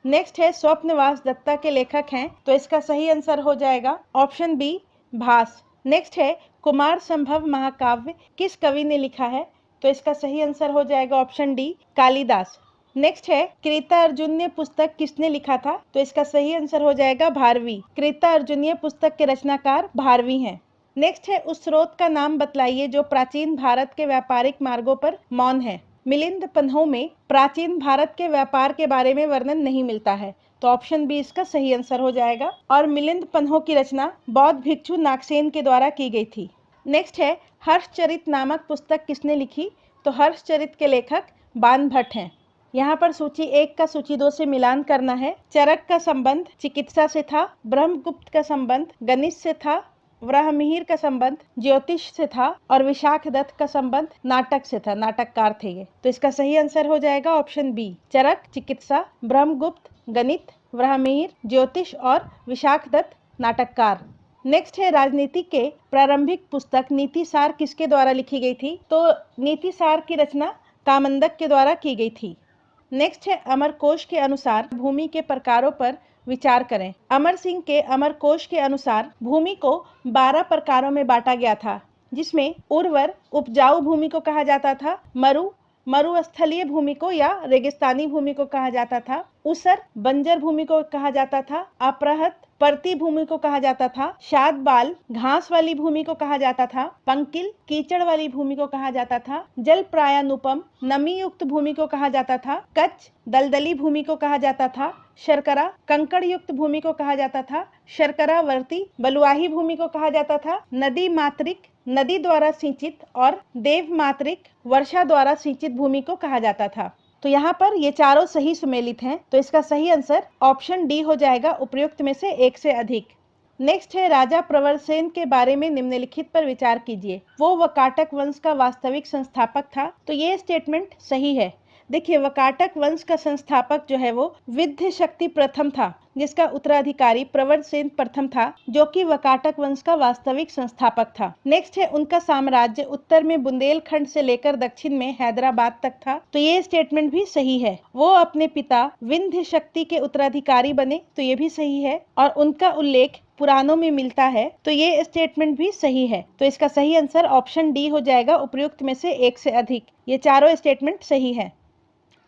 नेक्स्ट है स्वप्नवास दत्ता के लेखक हैं। तो इसका सही आंसर हो जाएगा ऑप्शन बी भास। नेक्स्ट है कुमार संभव महाकाव्य किस कवि ने लिखा है? तो इसका सही आंसर हो जाएगा ऑप्शन डी कालिदास। नेक्स्ट है कृतार्जुनीय पुस्तक किसने लिखा था? तो इसका सही आंसर हो जाएगा भारवी। कृतार्जुनीय पुस्तक के रचनाकार भारवी हैं। नेक्स्ट है उस स्रोत का नाम बतलाइए जो प्राचीन भारत के व्यापारिक मार्गों पर मौन है। मिलिंद पन्हों में प्राचीन भारत के व्यापार के बारे में वर्णन नहीं मिलता है। तो ऑप्शन बी इसका सही आंसर हो जाएगा और मिलिंद पन्हों की रचना बौद्ध भिक्षु नागसेन के द्वारा की गई थी। नेक्स्ट है हर्षचरित नामक पुस्तक किसने लिखी? तो हर्षचरित के लेखक बान भट्ट हैं। यहाँ पर सूची 1 का सूची 2 से मिलान करना है। चरक का संबंध चिकित्सा से था, ब्रह्मगुप्त का संबंध गणित से था, वराहमिहिर का संबंध ज्योतिष से था और विशाख दत्त का संबंध नाटक से था, नाटककार थे ये। तो इसका सही आंसर हो जाएगा ऑप्शन बी। चरक चिकित्सा, ब्रह्मगुप्त गणित, वराहमिहिर ज्योतिष और विशाख दत्त नाटककार। नेक्स्ट है राजनीति के प्रारंभिक पुस्तक नीतिसार किसके द्वारा लिखी गई थी? तो नीतिसार की रचना कामंदक के द्वारा की गई थी। नेक्स्ट है अमरकोश के अनुसार भूमि के प्रकारों पर विचार करें। अमर सिंह के अमरकोश के अनुसार भूमि को 12 प्रकारों में बांटा गया था, जिसमें उर्वर उपजाऊ भूमि को कहा जाता था, मरुस्थलीय भूमि को या रेगिस्तानी भूमि को कहा जाता था, ऊसर बंजर भूमि को कहा जाता था, अपरहत परती भूमि को कहा जाता था, शाद बाल घास वाली भूमि को कहा जाता था, पंकिल कीचड़ वाली भूमि को कहा जाता था, जल प्रायानुपम नमी युक्त भूमि को कहा जाता था, कच्छ दलदली भूमि को कहा जाता था, शर्करा कंकड़ युक्त भूमि को कहा जाता था, शर्करावर्ती बलुआही भूमि को कहा जाता था, नदी मात्रिक नदी द्वारा सिंचित और देव मात्रिक वर्षा द्वारा सिंचित भूमि को कहा जाता था। तो यहाँ पर ये चारों सही सुमेलित हैं। तो इसका सही आंसर ऑप्शन डी हो जाएगा, उपयुक्त में से एक से अधिक। नेक्स्ट है राजा प्रवरसेन के बारे में निम्नलिखित पर विचार कीजिए। वो वकाटक वंश का वास्तविक संस्थापक था। तो ये स्टेटमेंट सही है। देखिए वकाटक वंश का संस्थापक जो है वो विद्य शक्ति प्रथम था, जिसका उत्तराधिकारी प्रवरसेन प्रथम था, जो कि वकाटक वंश का वास्तविक संस्थापक था। नेक्स्ट है उनका साम्राज्य उत्तर में बुंदेलखंड से लेकर दक्षिण में हैदराबाद तक था। तो ये स्टेटमेंट भी सही है। वो अपने पिता विंध्य शक्ति के उत्तराधिकारी बने। तो ये भी सही है और उनका उल्लेख पुराणों में मिलता है। तो ये स्टेटमेंट भी सही है। तो इसका सही आंसर ऑप्शन डी हो जाएगा, उपयुक्त में से एक से अधिक। ये चारों स्टेटमेंट सही है।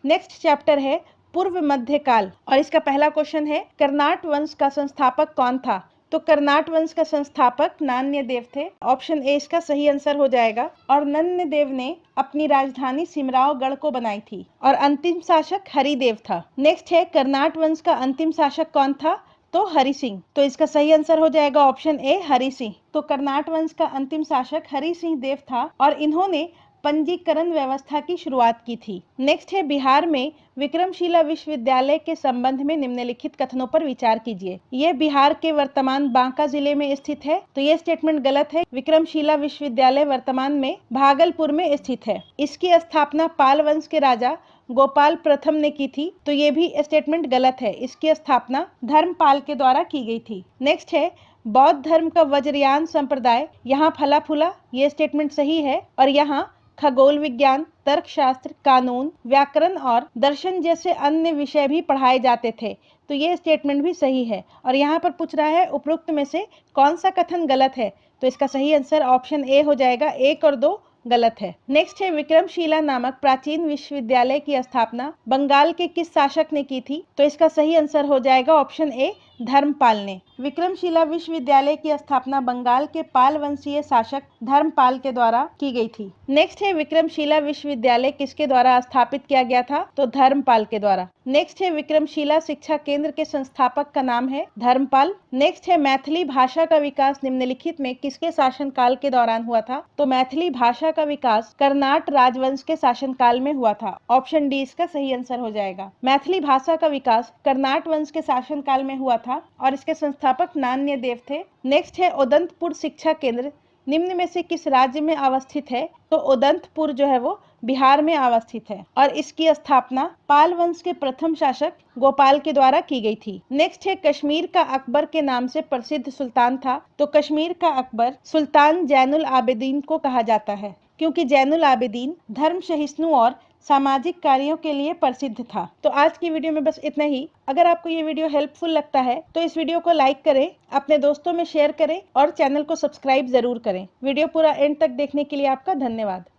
नेक्स्ट चैप्टर है पूर्व मध्यकाल और इसका पहला क्वेश्चन है कर्नाट वंश का संस्थापक कौन था? तो कर्नाट वंश का संस्थापक नान्यदेव थे। ऑप्शन ए इसका सही आंसर हो जाएगा और नान्यदेव ने अपनी राजधानी सिमरावगढ़ को बनाई थी और अंतिम शासक हरिदेव था। नेक्स्ट है कर्नाट वंश का अंतिम शासक कौन था? तो हरि सिंह। तो इसका सही आंसर हो जाएगा ऑप्शन ए हरि सिंह। तो कर्नाट वंश का अंतिम शासक हरि सिंह देव था और इन्होंने पंजीकरण व्यवस्था की शुरुआत की थी। नेक्स्ट है बिहार में विक्रमशिला विश्वविद्यालय के संबंध में निम्नलिखित कथनों पर विचार कीजिए। यह बिहार के वर्तमान बांका जिले में स्थित है। तो यह स्टेटमेंट गलत है। विक्रमशिला विश्वविद्यालय वर्तमान में भागलपुर में स्थित है। इसकी स्थापना पाल वंश के राजा गोपाल प्रथम ने की थी। तो ये भी स्टेटमेंट गलत है। इसकी स्थापना धर्मपाल के द्वारा की गई थी। नेक्स्ट है बौद्ध धर्म का वज्रयान संप्रदाय यहाँ फला फूला, ये स्टेटमेंट सही है। और यहाँ खगोल विज्ञान, तर्कशास्त्र, कानून, व्याकरण और दर्शन जैसे अन्य विषय भी पढ़ाए जाते थे, तो ये स्टेटमेंट भी सही है। और यहाँ पर पूछ रहा है उपरोक्त में से कौन सा कथन गलत है, तो इसका सही आंसर ऑप्शन ए हो जाएगा। 1 और 2 गलत है। नेक्स्ट है विक्रमशिला नामक प्राचीन विश्वविद्यालय की स्थापना बंगाल के किस शासक ने की थी, तो इसका सही आंसर हो जाएगा ऑप्शन ए, धर्मपाल ने। विक्रमशिला विश्वविद्यालय की स्थापना बंगाल के पाल वंशीय शासक धर्मपाल के द्वारा की गई थी। नेक्स्ट है विक्रमशिला विश्वविद्यालय किसके द्वारा स्थापित किया गया था, तो धर्मपाल के द्वारा। नेक्स्ट है विक्रमशिला शिक्षा केंद्र के संस्थापक का नाम है धर्मपाल। नेक्स्ट है मैथिली भाषा का विकास निम्नलिखित में किसके शासनकाल के दौरान हुआ था, तो मैथिली भाषा का विकास कर्नाट राजवंश के शासनकाल में हुआ था। ऑप्शन डी इसका सही आंसर हो जाएगा। मैथिली भाषा का विकास कर्नाट वंश के शासनकाल में हुआ था और इसके संस्थापक नान्य देव थे। नेक्स्ट है उदंतपुर शिक्षा केंद्र निम्न में से किस राज्य में अवस्थित है, तो उदंतपुर जो है वो बिहार में अवस्थित है और इसकी स्थापना पाल वंश के प्रथम शासक गोपाल के द्वारा की गई थी। नेक्स्ट है कश्मीर का अकबर के नाम से प्रसिद्ध सुल्तान था, तो कश्मीर का अकबर सुल्तान जैनुल आबिदीन को कहा जाता है, क्योंकि जैनुल आबिदीन धर्म सहिष्णु और सामाजिक कार्यों के लिए प्रसिद्ध था। तो आज की वीडियो में बस इतना ही। अगर आपको ये वीडियो हेल्पफुल लगता है तो इस वीडियो को लाइक करें, अपने दोस्तों में शेयर करें और चैनल को सब्सक्राइब जरूर करें। वीडियो पूरा एंड तक देखने के लिए आपका धन्यवाद।